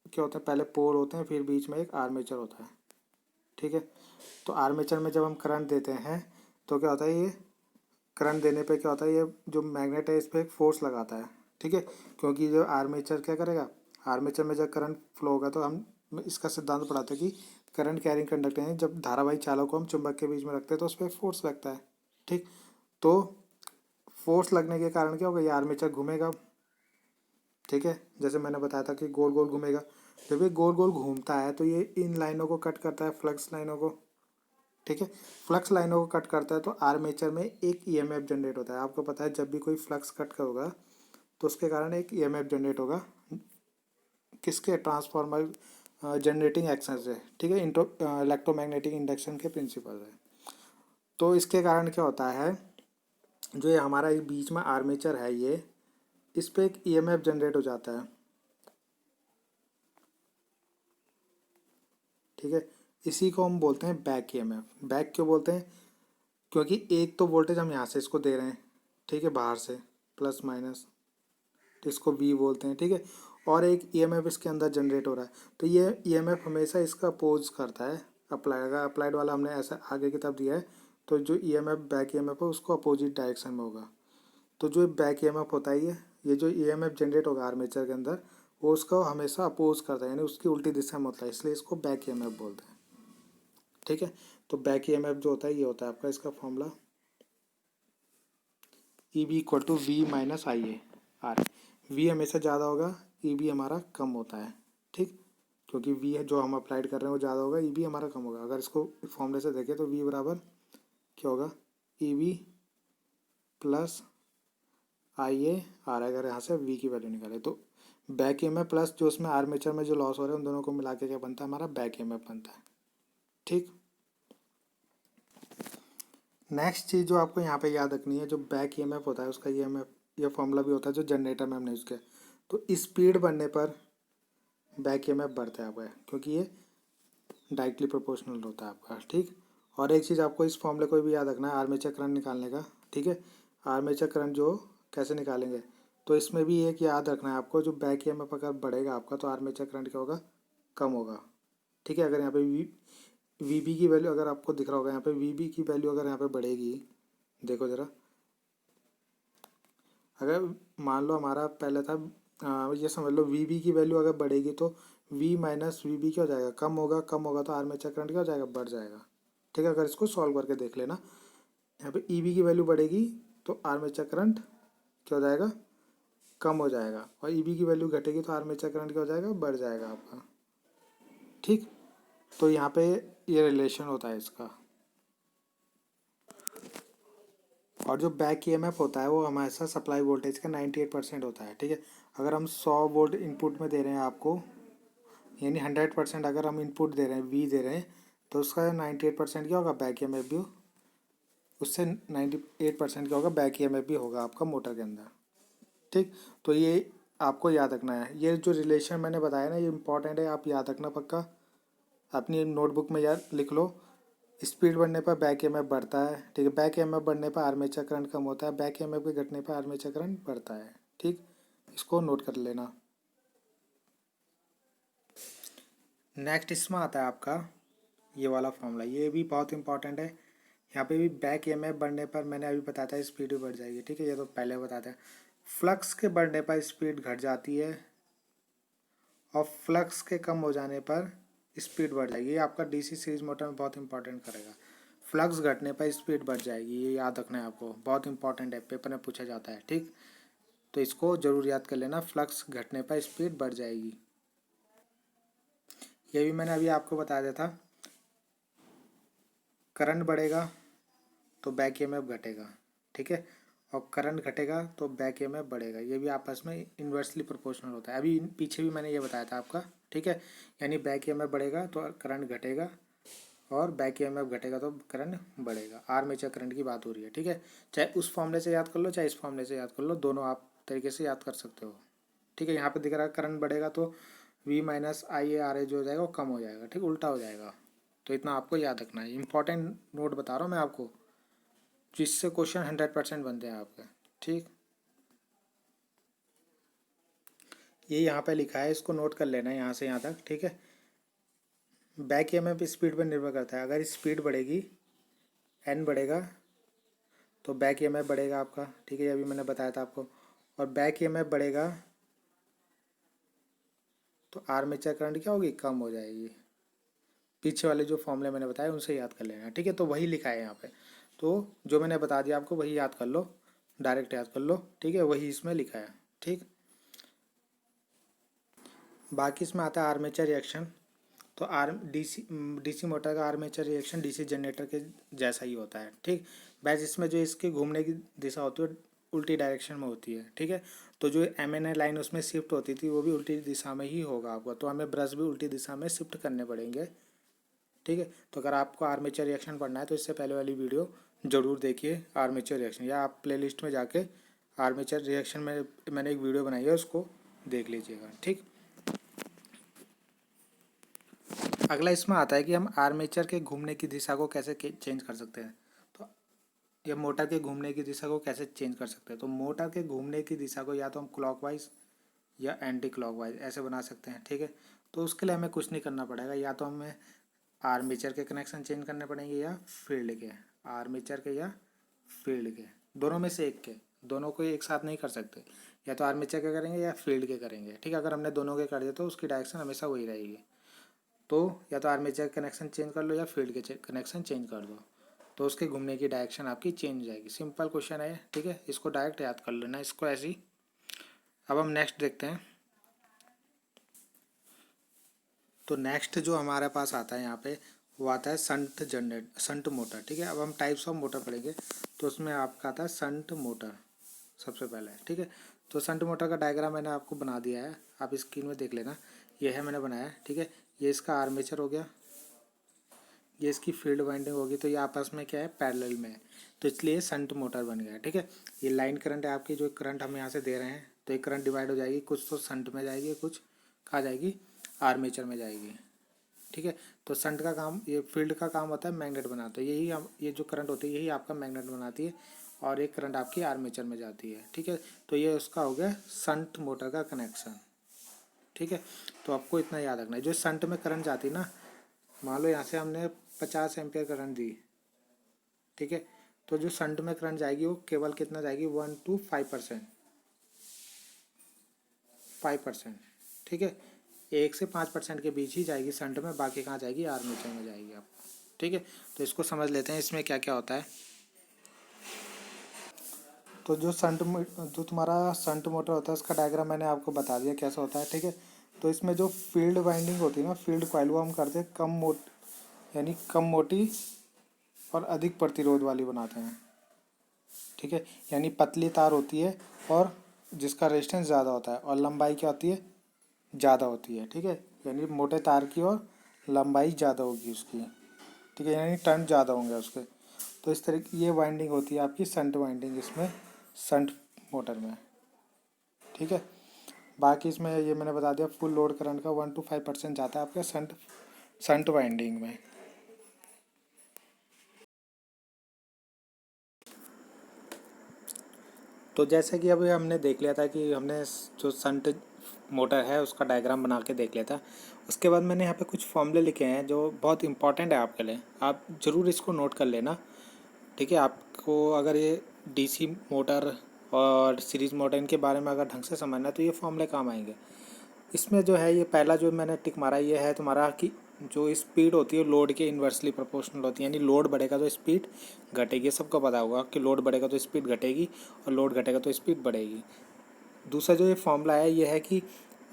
क्या होता है, पहले पोल होते हैं, फिर बीच में एक आर्मेचर होता है, ठीक है। तो आर्मेचर में जब हम करंट देते हैं तो क्या होता है, ये करंट देने पे क्या होता है, ये जो मैग्नेट है इस पर एक फोर्स लगाता है, ठीक है। क्योंकि जो आर्मेचर क्या करेगा, आर्मेचर में जब करंट फ्लो होगा तो हम इसका सिद्धांत पढ़ाते हैं कि करंट कैरिंग कंडक्टर है, जब धारावाही चालक को हम चुंबक के बीच में रखते हैं तो उस पर फोर्स लगता है, ठीक। तो फोर्स लगने के कारण क्या होगा, ये आर्मेचर घूमेगा, ठीक है। जैसे मैंने बताया था कि गोल गोल घूमेगा। जब ये गोल गोल घूमता है तो ये इन लाइनों को कट करता है, फ्लक्स लाइनों को, ठीक है। फ्लक्स लाइनों को कट करता है तो आर्मेचर में एक ईएमएफ जनरेट होता है। आपको पता है जब भी कोई फ्लक्स कट होगा तो उसके कारण एक ईएमएफ जनरेट होगा, किसके, ट्रांसफार्मर जनरेटिंग एक्शन से, ठीक है, इलेक्ट्रोमैग्नेटिक इंडक्शन के प्रिंसिपल है। तो इसके कारण क्या होता है, जो ये हमारा ये बीच में आर्मेचर है, ये इस पे एक ईएमएफ जनरेट हो जाता है, ठीक है। इसी को हम बोलते हैं बैक ईएमएफ। बैक क्यों बोलते हैं, क्योंकि एक तो वोल्टेज हम यहाँ से इसको दे रहे हैं, ठीक है, बाहर से प्लस माइनस, तो इसको वी बोलते हैं, ठीक है। और एक ईएमएफ इसके अंदर जनरेट हो रहा है, तो ये ईएमएफ हमेशा इसका अपोज करता है अप्लाइड। अगर अप्लाइड वाला हमने ऐसा आगे की तरफ दिया है तो जो ईएमएफ बैक ईएमएफ है उसको अपोजिट डायरेक्शन में होगा। तो जो बैक ईएमएफ होता है, ये जो ईएमएफ जनरेट होगा आर्मेचर के अंदर, वो उसको हमेशा अपोज करता है, यानी उसकी उल्टी दिशा में होता है, इसलिए इसको बैक ईएमएफ बोलते हैं, ठीक है। तो बैक ईएमएफ जो होता है ये होता है आपका, इसका formula E B equal to V minus I A R. V हमेशा ज़्यादा होगा, ई बी हमारा कम होता है, ठीक। क्योंकि वी है जो हम अप्लाइड कर रहे हैं वो ज़्यादा होगा, ई बी हमारा कम होगा। अगर इसको फॉर्मूले से देखें तो वी बराबर क्या होगा, E B plus I A R. अगर यहाँ से वी की वैल्यू निकाले तो बैक ईएमएफ प्लस जो उसमें आर्मेचर में जो लॉस हो रहे हैं उन दोनों को मिला के क्या बनता है, हमारा बैक ईएमएफ बनता है, ठीक। नेक्स्ट चीज़ जो आपको यहाँ पे याद रखनी है, जो बैक ईएमएफ होता है उसका ईएमएफ ये फॉर्मूला भी होता है जो जनरेटर में हमने यूज़ किया। तो स्पीड बढ़ने पर बैक ईएमएफ बढ़ता है आपका, क्योंकि ये डायरेक्टली प्रोपोर्शनल होता है आपका, ठीक। और एक चीज़ आपको इस फॉर्मूले को भी याद रखना है आर्मेचर करंट निकालने का, ठीक है। आर्मेचर करंट जो कैसे निकालेंगे, तो इसमें भी एक याद रखना है आपको, जो बैक ईएमएफ अगर बढ़ेगा आपका तो आर्मेचर करंट क्या होगा, कम होगा। ठीक है, अगर यहाँ पे वीबी की वैल्यू अगर आपको दिख रहा होगा, यहाँ पे वीबी की वैल्यू अगर यहाँ पे बढ़ेगी, देखो ज़रा, अगर मान लो हमारा पहले था ये समझ लो वीबी की वैल्यू अगर बढ़ेगी तो वी माइनस वीबी क्या हो जाएगा, कम होगा, कम होगा तो आर्मेचर करंट क्या हो जाएगा, बढ़ जाएगा। ठीक है, अगर इसको सॉल्व करके देख लेना, यहाँ पे ईबी की वैल्यू बढ़ेगी तो आर्मेचर करंट क्या हो जाएगा, कम हो जाएगा, और ईबी की वैल्यू घटेगी तो आर्मेचर करंट क्या हो जाएगा, बढ़ जाएगा आपका। ठीक, तो यहाँ पे ये रिलेशन होता है इसका। और जो बैक ईएमएफ होता है वो हमारे साथ सप्लाई वोल्टेज का 98% होता है। ठीक है, अगर हम 100 वोल्ट इनपुट में दे रहे हैं आपको, यानी 100% अगर हम इनपुट दे रहे हैं, वी दे रहे हैं, तो उसका 98% क्या होगा, बैक ईएमएफ भी, उससे 98% क्या होगा, बैक ईएमएफ भी होगा आपका मोटर के अंदर। ठीक, तो ये आपको याद रखना है। ये जो रिलेशन मैंने बताया ना, ये इंपॉर्टेंट है, आप याद रखना पक्का, अपनी नोटबुक में याद लिख लो। स्पीड बढ़ने पर बैक ईएमएफ बढ़ता है। ठीक है, बैक ईएमएफ बढ़ने पर आर्मेचर करंट कम होता है, बैक ईएमएफ के घटने पर आर्मेचर करंट बढ़ता है। ठीक, इसको नोट कर लेना। नेक्स्ट इसमें आता है आपका ये वाला फॉर्मूला, ये भी बहुत इंपॉर्टेंट है। यहाँ पे भी बैक ईएमएफ बढ़ने पर मैंने अभी बताया था स्पीड भी बढ़ जाएगी। ठीक है, ये तो पहले बताते हैं। फ्लक्स के बढ़ने पर स्पीड घट जाती है और फ्लक्स के कम हो जाने पर स्पीड बढ़ जाएगी। ये आपका डीसी सीरीज मोटर में बहुत इंपॉर्टेंट करेगा। फ्लक्स घटने पर स्पीड बढ़ जाएगी, ये याद रखना है आपको, बहुत इंपॉर्टेंट है, पेपर में पूछा जाता है। ठीक, तो इसको जरूर याद कर लेना, फ्लक्स घटने पर स्पीड बढ़ जाएगी। ये भी मैंने अभी आपको बता दिया था। करंट बढ़ेगा तो बैक ईएमएफ घटेगा। ठीक है, और करंट घटेगा तो बैक ईएमएफ बढ़ेगा। ये भी आपस में इन्वर्सली प्रोपोर्शनल होता है। अभी पीछे भी मैंने ये बताया था आपका। ठीक है, यानी बैक ईएमएफ बढ़ेगा तो करंट घटेगा, और बैक ईएमएफ घटेगा तो करंट बढ़ेगा। आर्मेचर करंट की बात हो रही है। ठीक है, चाहे उस फॉर्मूले से याद कर लो चाहे इस फॉर्मूले से याद कर लो, दोनों आप तरीके से याद कर सकते हो। ठीक है, यहाँ पे दिख रहा है करंट बढ़ेगा तो V minus I A R A जो हो जाएगा वो कम हो जाएगा। ठीक, उल्टा हो जाएगा। तो इतना आपको याद रखना है, इंपॉर्टेंट नोट बता रहा हूँ मैं आपको, जिससे क्वेश्चन 100% बनते हैं आपके। ठीक, ये यहाँ पे लिखा है, इसको नोट कर लेना है यहाँ से यहाँ तक। ठीक है, बैक ईएमएफ स्पीड पर निर्भर करता है। अगर स्पीड बढ़ेगी, एन बढ़ेगा, तो बैक ईएमएफ बढ़ेगा आपका। ठीक है, अभी मैंने बताया था आपको। और बैक ईएमएफ बढ़ेगा तो आर्मेचर करंट क्या होगी, कम हो जाएगी। पीछे वाले जो फॉर्मूले मैंने बताया उनसे याद कर लेना। ठीक है, तो वही लिखा है यहाँ पे, तो जो मैंने बता दिया आपको वही याद कर लो, डायरेक्ट याद कर लो। ठीक है, वही इसमें लिखा है। ठीक, बाकी इसमें आता है आर्मेचर रिएक्शन। तो डीसी मोटर का आर्मेचर रिएक्शन डीसी जनरेटर के जैसा ही होता है। ठीक, बस इसमें जो इसके घूमने की दिशा होती है उल्टी डायरेक्शन में होती है। ठीक है, तो जो एमएनए लाइन उसमें शिफ्ट होती थी वो भी उल्टी दिशा में ही होगा आपका, तो हमें ब्रश भी उल्टी दिशा में शिफ्ट करने पड़ेंगे। ठीक है, तो अगर आपको आर्मेचर रिएक्शन पढ़ना है तो इससे पहले वाली वीडियो जरूर देखिए आर्मेचर रिएक्शन, या आप प्लेलिस्ट में जाके आर्मेचर रिएक्शन में मैंने एक वीडियो बनाई है उसको देख लीजिएगा। ठीक, अगला इसमें आता है कि हम आर्मेचर के घूमने की दिशा को कैसे चेंज कर सकते हैं। तो ये मोटर के घूमने की दिशा को कैसे चेंज कर सकते हैं, तो मोटर के घूमने की दिशा को या तो हम क्लॉकवाइज या एंटी क्लॉकवाइज ऐसे बना सकते हैं। ठीक है, तो उसके लिए हमें कुछ नहीं करना पड़ेगा, या तो हमें आर्मेचर के कनेक्शन चेंज करने पड़ेंगे या फील्ड के, आर्मेचर के या फील्ड के, दोनों में से एक के, दोनों को एक साथ नहीं कर सकते, या तो आर्मेचर के करेंगे या फील्ड के करेंगे। ठीक है, अगर हमने दोनों के कर दिया तो उसकी डायरेक्शन हमेशा वही रहेगी। तो या तो आर्मेचर कनेक्शन चेंज कर लो या फील्ड के कनेक्शन चेंज कर दो, तो उसके घूमने की डायरेक्शन आपकी चेंज हो जाएगी। सिंपल क्वेश्चन है। ठीक है, इसको डायरेक्ट याद कर लेना, इसको ऐसे ही। अब हम नेक्स्ट देखते हैं। तो नेक्स्ट जो हमारे पास आता है यहाँ पे वो आता है संट मोटर। ठीक है, अब हम टाइप्स ऑफ मोटर पढ़ेंगे, तो उसमें आपका आता है संट मोटर सबसे पहले। ठीक है, तो संट मोटर का डायग्राम मैंने आपको बना दिया है, आप स्क्रीन में देख लेना, ये है मैंने बनाया है। ठीक है, ये इसका आर्मेचर हो गया, ये इसकी फील्ड वाइंडिंग होगी, तो ये आपस में क्या है, पैरेलल में है, तो इसलिए संट मोटर बन गया। ठीक है, ये लाइन करंट है आपकी, जो करंट हम यहाँ से दे रहे हैं, तो एक करंट डिवाइड हो जाएगी, कुछ तो संट में जाएगी, कुछ कहाँ जाएगी, आर्मेचर में जाएगी। ठीक है, तो संट का काम, ये फील्ड का काम होता है मैग्नेट बनाता है, यही ये जो करंट होती है यही आपका मैग्नेट बनाती है, और एक करंट आपकी आर्मेचर में जाती है। ठीक है, तो ये उसका हो गया शंट मोटर का कनेक्शन। ठीक है, तो आपको इतना याद रखना है। जो शंट में करंट जाती है ना, मान लो यहाँ से हमने 50 एम्पियर करंट दी, ठीक है, तो जो शंट में करंट जाएगी वो केवल कितना जाएगी, 1 to 5%, 5%। ठीक है, 1 से 5% के बीच ही जाएगी शंट में, बाकी कहाँ जाएगी, आर्मेचर में जाएगी आपको। ठीक है, तो इसको समझ लेते हैं इसमें क्या क्या होता है। तो जो तुम्हारा शंट मोटर होता है उसका डायग्राम मैंने आपको बता दिया कैसा होता है। ठीक है, तो इसमें जो फील्ड वाइंडिंग होती है ना, फील्ड कॉइल, वो हम करते हैं यानी कम मोटी और अधिक प्रतिरोध वाली बनाते हैं। ठीक है, यानी पतली तार होती है और जिसका रेजिस्टेंस ज़्यादा होता है, और लंबाई क्या होती है, ज़्यादा होती है। ठीक है, यानी मोटे तार की और लंबाई ज़्यादा होगी उसकी। ठीक है, यानी टर्न ज़्यादा होंगे उसके। तो इस तरह की ये वाइंडिंग होती है आपकी शंट वाइंडिंग इसमें, शंट मोटर में। ठीक है, बाकी इसमें ये मैंने बता दिया फुल लोड करंट का 1 to 5% जाता है आपके शंट वाइंडिंग में। तो जैसे कि अभी हमने देख लिया था कि हमने जो शंट मोटर है उसका डायग्राम बना के देख लिया था। उसके बाद मैंने यहाँ पे कुछ फॉर्मूले लिखे हैं जो बहुत इंपॉर्टेंट है आपके लिए, आप ज़रूर इसको नोट कर लेना। ठीक है, आपको अगर ये डीसी मोटर और सीरीज मोटर इनके बारे में अगर ढंग से समझना है तो ये फॉर्मूले काम आएंगे। इसमें जो है ये पहला जो मैंने टिक मारा ये है तुम्हारा कि जो स्पीड होती है लोड के इन्वर्सली प्रोपोर्शनल होती है, यानी लोड बढ़ेगा तो स्पीड घटेगी। सबको पता होगा कि लोड बढ़ेगा तो स्पीड घटेगी और लोड घटेगा तो स्पीड बढ़ेगी। दूसरा जो ये फॉर्मूला है ये है कि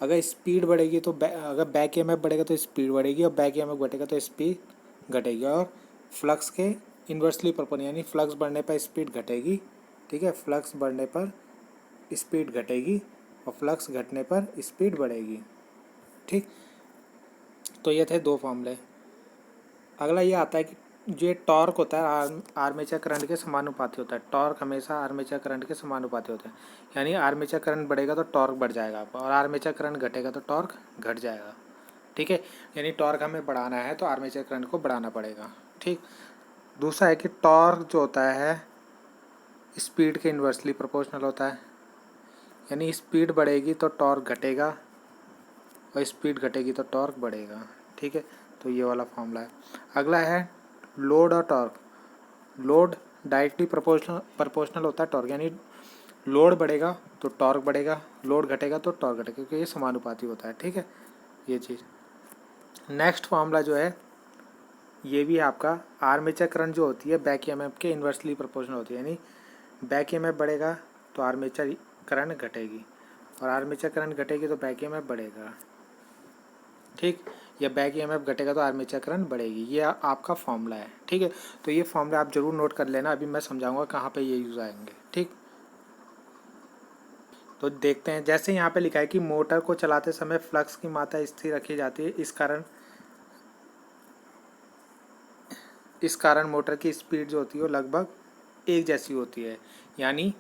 अगर स्पीड बढ़ेगी तो अगर बैक ईएमएफ बढ़ेगा तो स्पीड बढ़ेगी, और बैक ईएमएफ घटेगा तो स्पीड घटेगी। और फ्लक्स के इन्वर्सली प्रोपोर्शनल, यानी फ्लक्स बढ़ने पर स्पीड घटेगी। ठीक है, फ्लक्स बढ़ने पर स्पीड घटेगी और फ्लक्स घटने पर स्पीड बढ़ेगी। ठीक, तो ये थे दो फॉर्मूले। अगला ये आता है कि जो टॉर्क होता है आर्मेचर करंट के समानुपाती होता है। टॉर्क हमेशा आर्मेचर करंट के समानुपाती होता है, यानी आर्मेचर करंट बढ़ेगा तो टॉर्क बढ़ जाएगा आपका, और आर्मेचर करंट घटेगा तो टॉर्क घट जाएगा। ठीक है, यानी टॉर्क हमें बढ़ाना है तो आर्मेचर करंट को बढ़ाना पड़ेगा। ठीक, दूसरा है कि टॉर्क जो होता है स्पीड के इन्वर्सली प्रोपोर्शनल होता है, यानी स्पीड बढ़ेगी तो टॉर्क घटेगा और स्पीड घटेगी तो टॉर्क बढ़ेगा। ठीक है, तो ये वाला फॉर्मूला है। अगला है लोड और टॉर्क। लोड डायरेक्टली प्रोपोर्शनल होता है टॉर्क, यानी लोड बढ़ेगा तो टॉर्क बढ़ेगा, लोड घटेगा तो टॉर्क घटेगा, क्योंकि ये समानुपाती होता है। ठीक है, ये चीज़। नेक्स्ट फॉर्मूला जो है ये भी आपका आर्मेचर करंट जो होती है बैक ईएमएफ के इन्वर्सली प्रोपोर्शनल होती है, यानी बैक ईएमएफ बढ़ेगा तो आर्मेचर करंट घटेगी, और आर्मेचर करंट घटेगी तो बैक ईएमएफ बढ़ेगा। ठीक, या बैक ईएमएफ घटेगा तो आर्मेचर करंट बढ़ेगी। ये आपका फॉर्मूला है। ठीक है, तो ये फॉर्मूला आप जरूर नोट कर लेना, अभी मैं समझाऊंगा कहाँ पे ये यूज़ आएंगे। ठीक, तो देखते हैं। जैसे यहाँ पे लिखा है कि मोटर को चलाते समय फ्लक्स की मात्रा स्थिर रखी जाती है, इस कारण मोटर की स्पीड जो होती है वो लगभग एक जैसी होती है। यानी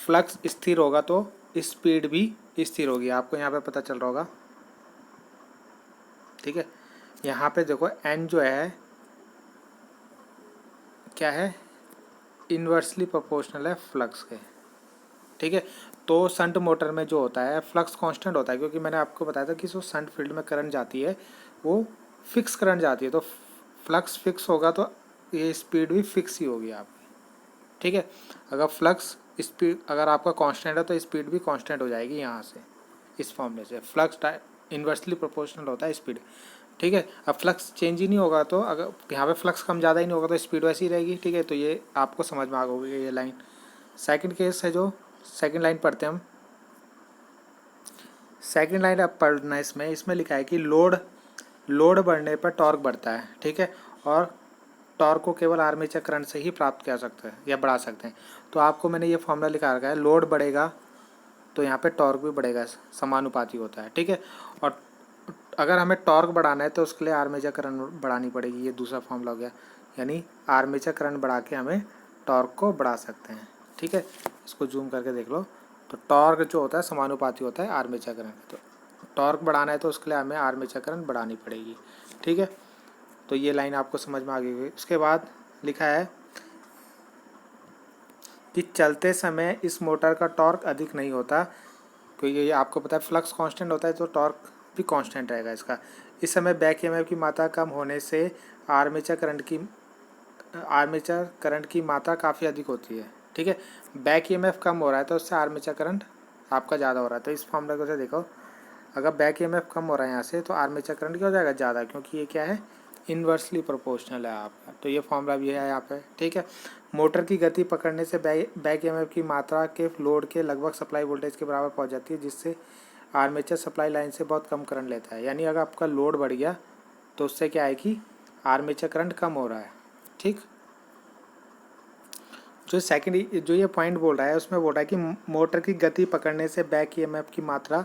फ्लक्स स्थिर होगा तो स्पीड भी स्थिर होगी, आपको यहाँ पे पता चल रहा होगा। ठीक है, यहाँ पे देखो एन जो है क्या है, इन्वर्सली प्रोपोर्शनल है फ्लक्स के। ठीक है, तो शंट मोटर में जो होता है फ्लक्स कांस्टेंट होता है, क्योंकि मैंने आपको बताया था कि जो शंट फील्ड में करंट जाती है वो फिक्स करंट जाती है, तो फ्लक्स फिक्स होगा तो ये स्पीड भी फिक्स ही होगी आपकी। ठीक है, अगर फ्लक्स स्पीड अगर आपका कांस्टेंट है तो स्पीड भी कांस्टेंट हो जाएगी यहाँ से, इस फॉर्मूले से। फ्लक्स इन्वर्सली प्रोपोर्शनल होता है स्पीड। ठीक है, अब फ्लक्स चेंज ही नहीं होगा तो अगर यहाँ पे फ्लक्स कम ज़्यादा ही नहीं होगा तो स्पीड वैसी ही रहेगी। ठीक है, तो ये आपको समझ में आ गई ये लाइन। सेकंड केस है, जो सेकंड लाइन पढ़ते हैं हम। सेकंड लाइन अब पढ़ना इसमें लिखा है कि लोड बढ़ने पर टॉर्क बढ़ता है। ठीक है, और टॉर्क को केवल आर्मेचर करंट से ही प्राप्त किया सकते हैं या बढ़ा सकते हैं। तो आपको मैंने ये फॉर्मूला लिखा रखा है, लोड बढ़ेगा तो यहाँ पे टॉर्क भी बढ़ेगा, समानुपाती होता है। ठीक है, और अगर हमें टॉर्क बढ़ाना है तो उसके लिए आर्मेचर करंट बढ़ानी पड़ेगी, ये दूसरा फॉर्मूला हो गया। यानी आर्मेचर करंट बढ़ा के हमें टॉर्क को बढ़ा सकते हैं। ठीक है, इसको जूम करके देख लो। तो टॉर्क जो होता है समानुपाती होता है आर्मेचर करंट, तो टॉर्क बढ़ाना है तो उसके लिए हमें आर्मेचर करंट बढ़ानी पड़ेगी। ठीक है, तो ये लाइन आपको समझ में आ गई। उसके बाद लिखा है कि चलते समय इस मोटर का टॉर्क अधिक नहीं होता, क्योंकि ये आपको पता है फ्लक्स कांस्टेंट होता है तो टॉर्क भी कांस्टेंट रहेगा इसका। इस समय बैक ईएमएफ की मात्रा कम होने से आर्मेचर करंट की मात्रा काफ़ी अधिक होती है। ठीक है, बैक ईएमएफ कम हो रहा है तो उससे आर्मेचर करंट आपका ज़्यादा हो रहा है। तो इस फॉर्मूला को से देखो, अगर बैक ईएमएफ कम हो रहा है यहाँ से तो आर्मेचर करंट क्या हो जाएगा, ज़्यादा, क्योंकि ये क्या है, इन्वर्सली प्रोपोर्शनल है आपका। तो ये फॉर्मूला भी है यहाँ पे। ठीक है, मोटर की गति पकड़ने से बैक ईएमएफ की मात्रा के लोड के लगभग सप्लाई वोल्टेज के बराबर पहुँच जाती है, जिससे आर्मेचर सप्लाई लाइन से बहुत कम करंट लेता है। यानी अगर आपका लोड बढ़ गया तो उससे क्या है कि आर्मेचर करंट कम हो रहा है। ठीक, जो ये पॉइंट बोल रहा है उसमें बोल रहा है कि मोटर की गति पकड़ने से बैक ईएमएफ की मात्रा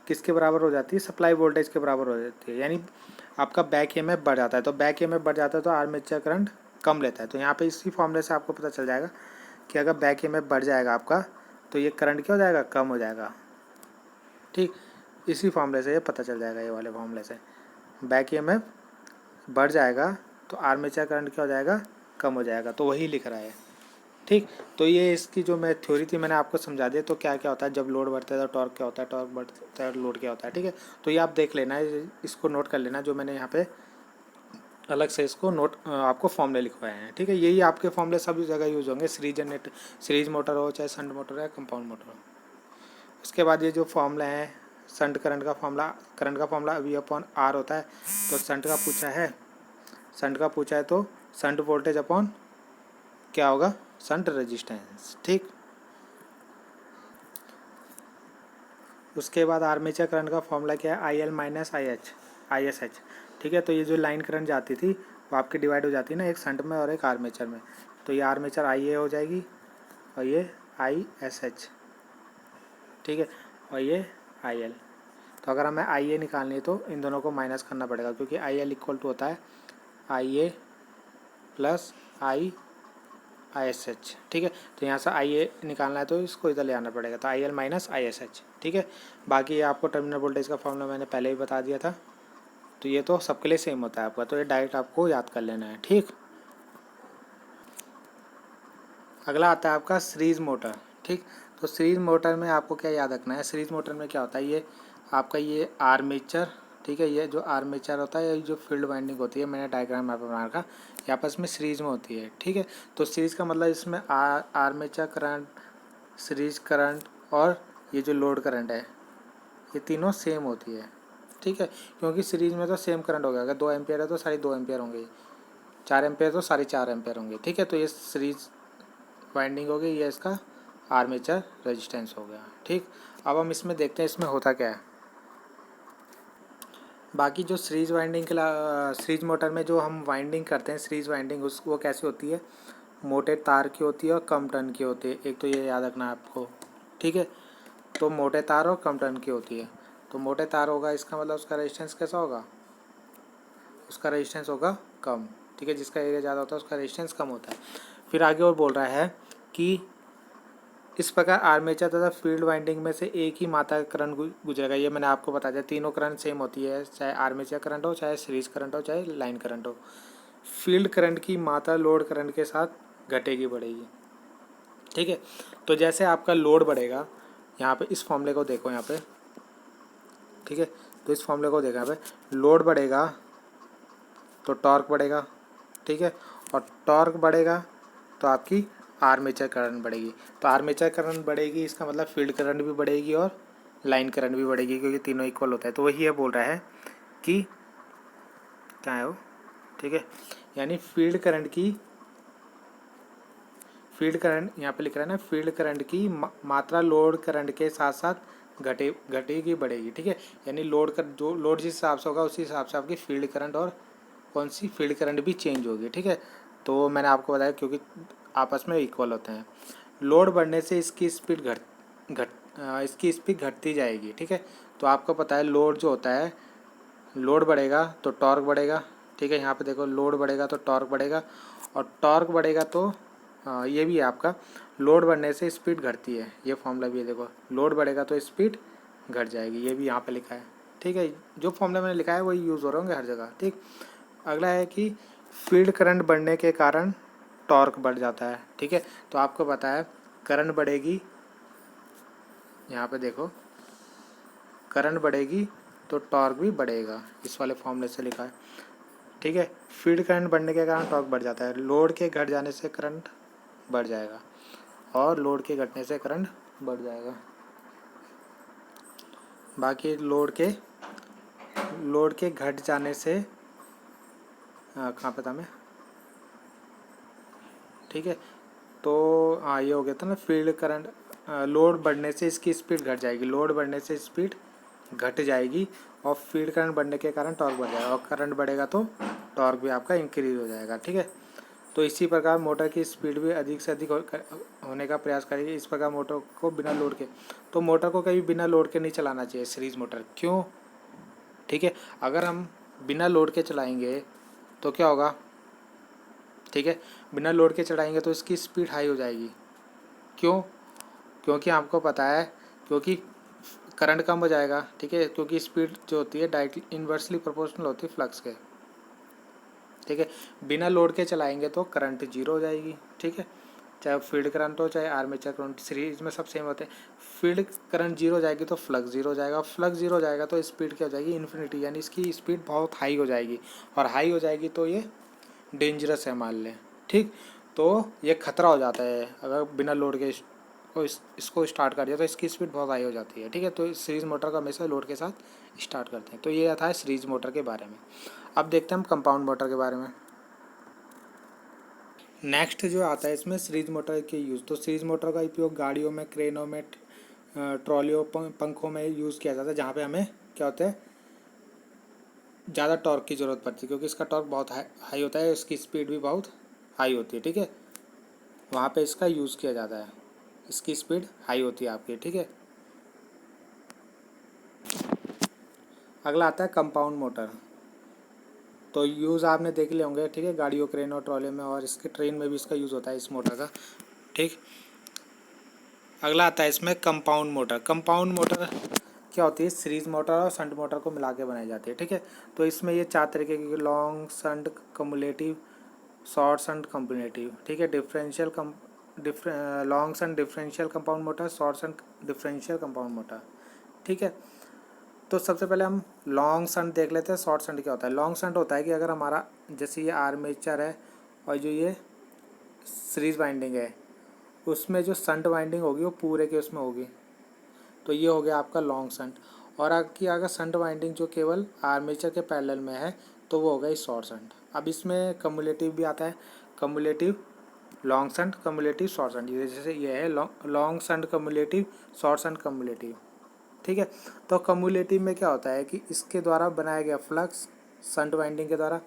किसके बराबर हो जाती है, सप्लाई वोल्टेज के बराबर हो जाती है। यानी आपका बैक ईएमएफ बढ़ जाता है, तो बैक ईएमएफ बढ़ जाता है तो आर्मेचर करंट कम लेता है। तो यहाँ पे इसी फॉर्मूले से आपको पता चल जाएगा कि अगर बैक ईएमएफ बढ़ जाएगा आपका तो ये करंट क्या हो जाएगा, कम हो जाएगा। ठीक, इसी फॉर्मूले से ये पता चल जाएगा, ये वाले फॉर्मूले से बैक ईएमएफ बढ़ जाएगा तो आर्मेचर करंट क्या हो जाएगा, कम हो जाएगा। तो वही लिख रहा है। ठीक, तो ये इसकी जो मैं थ्योरी थी मैंने आपको समझा दिया। तो क्या क्या होता है जब लोड बढ़ता है तो टॉर्क क्या होता है, टॉर्क बढ़ता है लोड क्या होता है। ठीक है, तो ये आप देख लेना, इसको नोट कर लेना, जो मैंने यहाँ पे अलग से इसको नोट आपको फॉर्मूले लिखवाए हैं। ठीक है, यही आपके फॉर्मूले सभी जगह यूज़ होंगे, सीरीज मोटर हो चाहे शंट मोटर हो या कंपाउंड मोटर हो। उसके बाद ये जो फॉर्मूला है शंट करंट का फॉर्मूला वी अपॉन आर होता है। तो शंट का पूछा है तो शंट वोल्टेज अपॉन क्या होगा, शंट रेजिस्टेंस। ठीक, उसके बाद आर्मेचर करंट का फॉर्मूला क्या है, I L minus I S H. ठीक है, तो ये जो लाइन करंट जाती थी वो आपकी डिवाइड हो जाती है ना, एक शंट में और एक आर्मेचर में। तो ये आर्मेचर आई ए हो जाएगी और ये आई एस एच। ठीक है, और ये आई एल। तो अगर हमें आई ए निकालनी है तो इन दोनों को माइनस करना पड़ेगा, क्योंकि आई एल इक्वल टू होता है आई ए प्लस आई एस एच। ठीक है, तो यहाँ से आई ए निकालना है तो इसको इधर ले आना पड़ेगा, तो I L minus I S H. ठीक है, बाकी ये आपको टर्मिनल वोल्टेज का फॉर्मूला मैंने पहले ही बता दिया था, तो ये तो सबके लिए सेम होता है आपका, तो ये डायरेक्ट आपको याद कर लेना है। ठीक, अगला आता है आपका सीरीज मोटर। ठीक, तो सीरीज मोटर में आपको क्या याद रखना है, सीरीज मोटर में क्या होता है, ये आपका ये आर्मेचर, ठीक है, ये जो आर्मेचर होता है, ये जो फील्ड वाइंडिंग होती है, मैंने डायग्राम यहाँ पर बना रखा, ये आपस में सीरीज में होती है। ठीक है, तो सीरीज का मतलब इसमें आर्मेचर करंट, सीरीज करंट और ये जो लोड करंट है ये तीनों सेम होती है। ठीक है, क्योंकि सीरीज में तो सेम करंट होगा, अगर 2 एम्पियर है तो सारी 2 एम्पियर होंगे, 4 एम्पियर तो सारी 4 एम्पियर होंगे। ठीक है, तो ये सीरीज वाइंडिंग हो गई, ये इसका आर्मेचर रेजिस्टेंस हो गया। ठीक, अब हम इसमें देखते हैं इसमें होता क्या है। बाकी जो सीरीज वाइंडिंग के सीरीज मोटर में जो हम वाइंडिंग करते हैं, सीरीज वाइंडिंग वो कैसी होती है, मोटे तार की होती है और कम टर्न की होती है। एक तो ये याद रखना है आपको। ठीक है, तो मोटे तार और कम टर्न की होती है। तो मोटे तार होगा, इसका मतलब उसका रेजिस्टेंस कैसा होगा, उसका रेजिस्टेंस होगा कम। ठीक है, जिसका एरिया ज़्यादा होता है उसका रेजिस्टेंस कम होता है। फिर आगे और बोल रहा है कि इस प्रकार आर्मेचर तथा फील्ड वाइंडिंग में से एक ही मात्रा का करंट गुजरेगा। ये मैंने आपको बता दिया, तीनों करंट सेम होती है, चाहे आर्मेचर करंट हो, चाहे सीरीज करंट हो, चाहे लाइन करंट हो। फील्ड करंट की मात्रा लोड करंट के साथ घटेगी बढ़ेगी। ठीक है, तो जैसे आपका लोड बढ़ेगा, यहाँ पे इस फॉर्मूले को देखो यहाँ पे। ठीक है, तो इस फॉर्मूले को देखो यहाँ पे, लोड बढ़ेगा तो टॉर्क बढ़ेगा। ठीक है, और टॉर्क बढ़ेगा तो आपकी आर्मेचर करंट बढ़ेगी। तो आर्मेचर करंट बढ़ेगी, इसका मतलब फील्ड करंट भी बढ़ेगी और लाइन करंट भी बढ़ेगी, क्योंकि तीनों इक्वल होता है। तो वही है बोल रहा है कि क्या है वो, ठीक है, यानी फील्ड करंट यहाँ पे लिख रहा है ना, फील्ड करंट की मात्रा लोड करंट के साथ साथ घटेगी बढ़ेगी। ठीक है, यानी लोड जिस हिसाब से होगा उसी हिसाब से आपकी फील्ड करंट और कौन सी फील्ड करंट भी चेंज होगी। ठीक है, तो मैंने आपको बताया क्योंकि आपस में इक्वल होते हैं। लोड बढ़ने से इसकी स्पीड घटती जाएगी। ठीक है, तो आपको पता है लोड जो होता है, लोड बढ़ेगा तो टॉर्क बढ़ेगा। ठीक है, यहाँ पे देखो, लोड बढ़ेगा तो टॉर्क बढ़ेगा, और टॉर्क बढ़ेगा तो ये भी है आपका, लोड बढ़ने से स्पीड घटती है, ये फॉर्मूला भी है। देखो, लोड बढ़ेगा तो स्पीड घट जाएगी, ये भी यहाँ पे लिखा है। ठीक है, जो फॉर्मूला मैंने लिखा है वही यूज़ हो रहे होंगे हर जगह। ठीक, अगला है कि फील्ड करंट बढ़ने के कारण टॉर्क बढ़ जाता है। ठीक है, तो आपको पता है करंट बढ़ेगी, यहाँ पे देखो करंट बढ़ेगी तो टॉर्क भी बढ़ेगा, इस वाले फॉर्मूले से लिखा है, ठीक है। फील्ड करंट बढ़ने के कारण टॉर्क बढ़ जाता है, लोड के घट जाने से करंट बढ़ जाएगा और लोड के घटने से करंट बढ़ जाएगा। बाकी लोड के घट जाने से कहाँ पे था मैं, ठीक है। तो हाँ ये हो गया था ना, फील्ड करंट, लोड बढ़ने से इसकी स्पीड घट जाएगी, लोड बढ़ने से स्पीड घट जाएगी और फील्ड करंट बढ़ने के कारण टॉर्क बढ़ जाएगा और करंट बढ़ेगा तो टॉर्क भी आपका इंक्रीज हो जाएगा, ठीक है। तो इसी प्रकार मोटर की स्पीड भी अधिक से अधिक होने का प्रयास करेगी। इस प्रकार मोटर को बिना लोड के, तो मोटर को कभी बिना लोड के नहीं चलाना चाहिए सीरीज मोटर, क्यों, ठीक है। अगर हम बिना लोड के चलाएंगे तो क्या होगा, ठीक है, बिना लोड के चलाएंगे तो इसकी स्पीड हाई हो जाएगी, क्यों, क्योंकि आपको पता है, क्योंकि करंट कम हो जाएगा, ठीक है, क्योंकि स्पीड जो होती है डायरेक्टली इन्वर्सली प्रोपोर्शनल होती है फ्लक्स के, ठीक है। बिना लोड के चलाएंगे तो करंट जीरो हो जाएगी, ठीक है, चाहे फील्ड करंट हो चाहे आर्मेचर करंट, सीरीज में सब सेम होते हैं। फील्ड करंट जीरो हो जाएगी तो फ्लक्स जीरो हो जाएगा, फ्लक्स जीरो हो जाएगा तो स्पीड क्या हो जाएगी, इन्फिनिटी, यानी इसकी स्पीड बहुत हाई हो जाएगी और हाई हो जाएगी तो ये डेंजरस है मान लें, ठीक। तो ये खतरा हो जाता है अगर बिना लोड के इसको स्टार्ट कर दिया तो इसकी स्पीड बहुत हाई हो जाती है, ठीक है। तो सीरीज मोटर का हमेशा लोड के साथ स्टार्ट करते हैं। तो ये था सीरीज मोटर के बारे में। अब देखते हैं हम कंपाउंड मोटर के बारे में। नेक्स्ट जो आता है इसमें सीरीज मोटर के यूज़। तो सीरीज मोटर का उपयोग गाड़ियों में, क्रेनों में, ट्रॉलियों, पंखों में यूज़ किया जाता है, जहाँ पे हमें क्या होता है, ज़्यादा टॉर्क की ज़रूरत पड़ती है, क्योंकि इसका टॉर्क बहुत हाई होता है, इसकी स्पीड भी बहुत हाई होती है, ठीक है। वहाँ पे इसका यूज़ किया जाता है, इसकी स्पीड हाई होती है आपकी, ठीक है। अगला आता है कंपाउंड मोटर। तो यूज़ आपने देख लिए होंगे, ठीक है, गाड़ियों, क्रेनों, ट्रॉले में, और इसके ट्रेन में भी इसका यूज़ होता है इस मोटर का, ठीक। अगला आता है इसमें कंपाउंड मोटर। कंपाउंड मोटर क्या होती है, सीरीज मोटर और शंट मोटर को मिला के बनाई जाती है, ठीक है। तो इसमें ये 4 तरीके की, long shunt, cumulative, short shunt, cumulative, ठीक है। Long shunt differential compound motor, short shunt differential compound motor, ठीक है। तो सबसे पहले हम लॉन्ग शंट देख लेते हैं। शॉर्ट शंट क्या होता है, लॉन्ग शंट होता है कि अगर हमारा जैसे ये आर्मेचर है और जो ये सीरीज वाइंडिंग है, उसमें जो शंट वाइंडिंग होगी वो पूरे के उसमें होगी, तो ये हो गया आपका लॉन्ग शंट। और आपकी अगर शंट वाइंडिंग जो केवल आर्मेचर के पैरेलल में है तो वो हो गई शॉर्ट शंट। अब इसमें कम्युलेटिव भी आता है, cumulative long shunt, cumulative short shunt, जैसे ये है long shunt cumulative, short shunt cumulative, ठीक है। तो कम्युलेटिव में क्या होता है कि इसके द्वारा बनाया गया फ्लक्स शंट वाइंडिंग के द्वारा,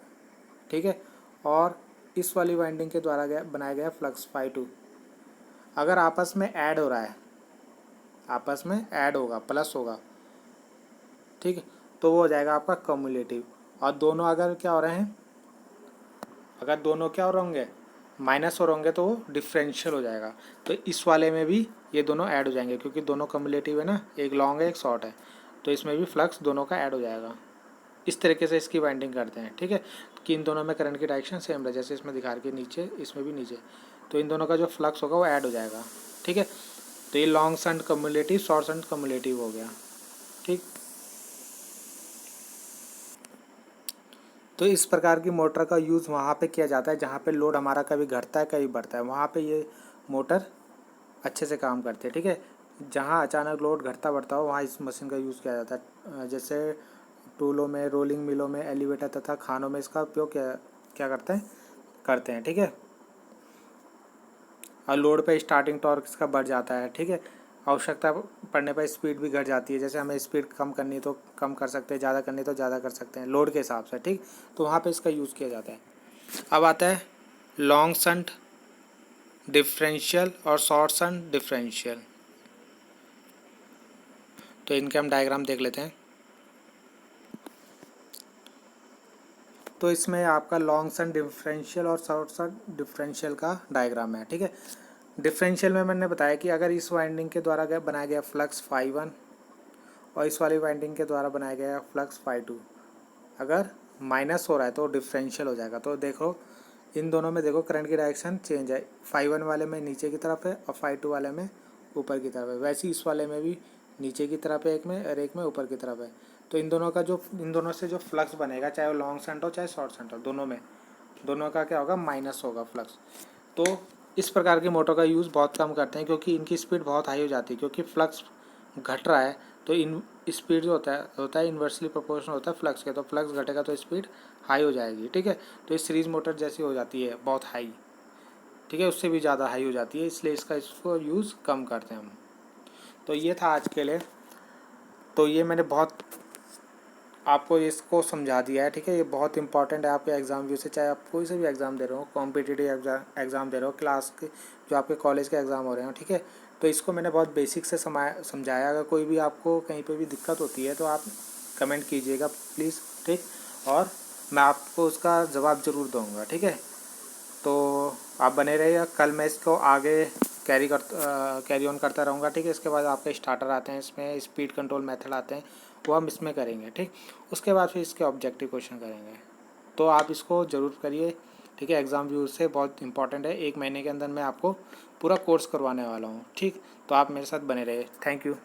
ठीक है, और इस वाली वाइंडिंग के द्वारा बनाया गया फ्लक्स ∅2 अगर आपस में ऐड हो रहा है, आपस में ऐड होगा, प्लस होगा, ठीक है, तो वो हो जाएगा आपका कम्युलेटिव। और दोनों अगर क्या हो रहे हैं, अगर दोनों क्या हो रहे होंगे, माइनस हो रहे होंगे, तो वो डिफरेंशियल हो जाएगा। तो इस वाले में भी ये दोनों ऐड हो जाएंगे, क्योंकि दोनों कम्युलेटिव है ना, एक लॉन्ग है एक शॉर्ट है, तो इसमें भी फ्लक्स दोनों का ऐड हो जाएगा। इस तरीके से इसकी वाइंडिंग करते हैं, ठीक है, कि इन दोनों में करंट की डायरेक्शन सेम रहे, जैसे इसमें दिखा के नीचे, इसमें भी नीचे, तो इन दोनों का जो फ्लक्स होगा वो ऐड हो जाएगा, ठीक है। तो ये long shunt cumulative, short shunt cumulative हो गया, ठीक। तो इस प्रकार की मोटर का यूज़ वहाँ पे किया जाता है जहाँ पे लोड हमारा कभी घटता है कभी बढ़ता है, वहाँ पे ये मोटर अच्छे से काम करती है, ठीक है। जहाँ अचानक लोड घटता बढ़ता हो वहाँ इस मशीन का यूज़ किया जाता है। जैसे टूलों में, रोलिंग मिलों में, एलिवेटर तथा खानों में इसका उपयोग क्या करते हैं, ठीक है। और लोड पे स्टार्टिंग टॉर्क इसका बढ़ जाता है, ठीक है। आवश्यकता पड़ने पर स्पीड भी घट जाती है, जैसे हमें स्पीड कम करनी है तो कम कर सकते हैं, ज़्यादा करनी है तो ज़्यादा कर सकते हैं लोड के हिसाब से, ठीक। तो वहाँ पे इसका यूज़ किया जाता है। अब आता है लॉन्ग शंट डिफरेंशियल और शॉर्ट शंट डिफरेंशियल। तो इनके हम डायग्राम देख लेते हैं। तो इसमें आपका लॉन्ग शंट डिफरेंशियल और शॉर्ट शंट डिफरेंशियल का डायग्राम है, ठीक है। डिफरेंशियल में मैंने बताया कि अगर इस वाइंडिंग के द्वारा बनाया गया फ्लक्स ∅1 और इस वाली वाइंडिंग के द्वारा बनाया गया फ्लक्स ∅2 अगर माइनस हो रहा है तो डिफरेंशियल हो जाएगा। तो देखो इन दोनों में देखो करंट की डायरेक्शन चेंज है, 5 1 वाले में नीचे की तरफ है और 5 2 वाले में ऊपर की तरफ है। वैसे ही इस वाले में भी नीचे की तरफ है एक में और एक में ऊपर की तरफ है। तो इन दोनों से जो फ्लक्स बनेगा, चाहे वो लॉन्ग शंट हो चाहे शॉर्ट शंट हो, दोनों का क्या होगा, माइनस होगा फ्लक्स। तो इस प्रकार की मोटर का यूज़ बहुत कम करते हैं क्योंकि इनकी स्पीड बहुत हाई हो जाती है, क्योंकि फ्लक्स घट रहा है तो इन स्पीड जो होता है इन्वर्सली प्रोपोर्शनल होता है फ्लक्स के। तो फ्लक्स घटेगा तो स्पीड हाई हो जाएगी, ठीक है। तो इस सीरीज मोटर जैसी हो जाती है बहुत हाई, ठीक है, उससे भी ज़्यादा हाई हो जाती है, इसलिए इसको यूज़ कम करते हैं हम। तो ये था आज के लिए। तो ये मैंने बहुत आपको इसको समझा दिया है, ठीक है। ये बहुत इंपॉर्टेंट है आपके एग्ज़ाम व्यू से, चाहे आप कोई से भी एग्ज़ाम दे रहे हो, कॉम्पिटिटिव एग्ज़ाम दे रहे हो, क्लास के जो आपके कॉलेज के एग्ज़ाम हो रहे हो, ठीक है। तो इसको मैंने बहुत बेसिक से समझाया। अगर कोई भी आपको कहीं पे भी दिक्कत होती है तो आप कमेंट कीजिएगा प्लीज़, ठीक। और मैं आपको उसका जवाब ज़रूर दूँगा, ठीक है। तो आप बने रहिए, कल मैं इसको आगे कैरी ऑन करता रहूँगा, ठीक है। इसके बाद आपके स्टार्टर आते हैं, इसमें स्पीड कंट्रोल मेथड आते हैं, वो हम इसमें करेंगे, ठीक। उसके बाद फिर इसके ऑब्जेक्टिव क्वेश्चन करेंगे। तो आप इसको ज़रूर करिए, ठीक है। एग्ज़ाम व्यू से बहुत इंपॉर्टेंट है, 1 महीने के अंदर मैं आपको पूरा कोर्स करवाने वाला हूँ, ठीक। तो आप मेरे साथ बने रहिए। Thank you.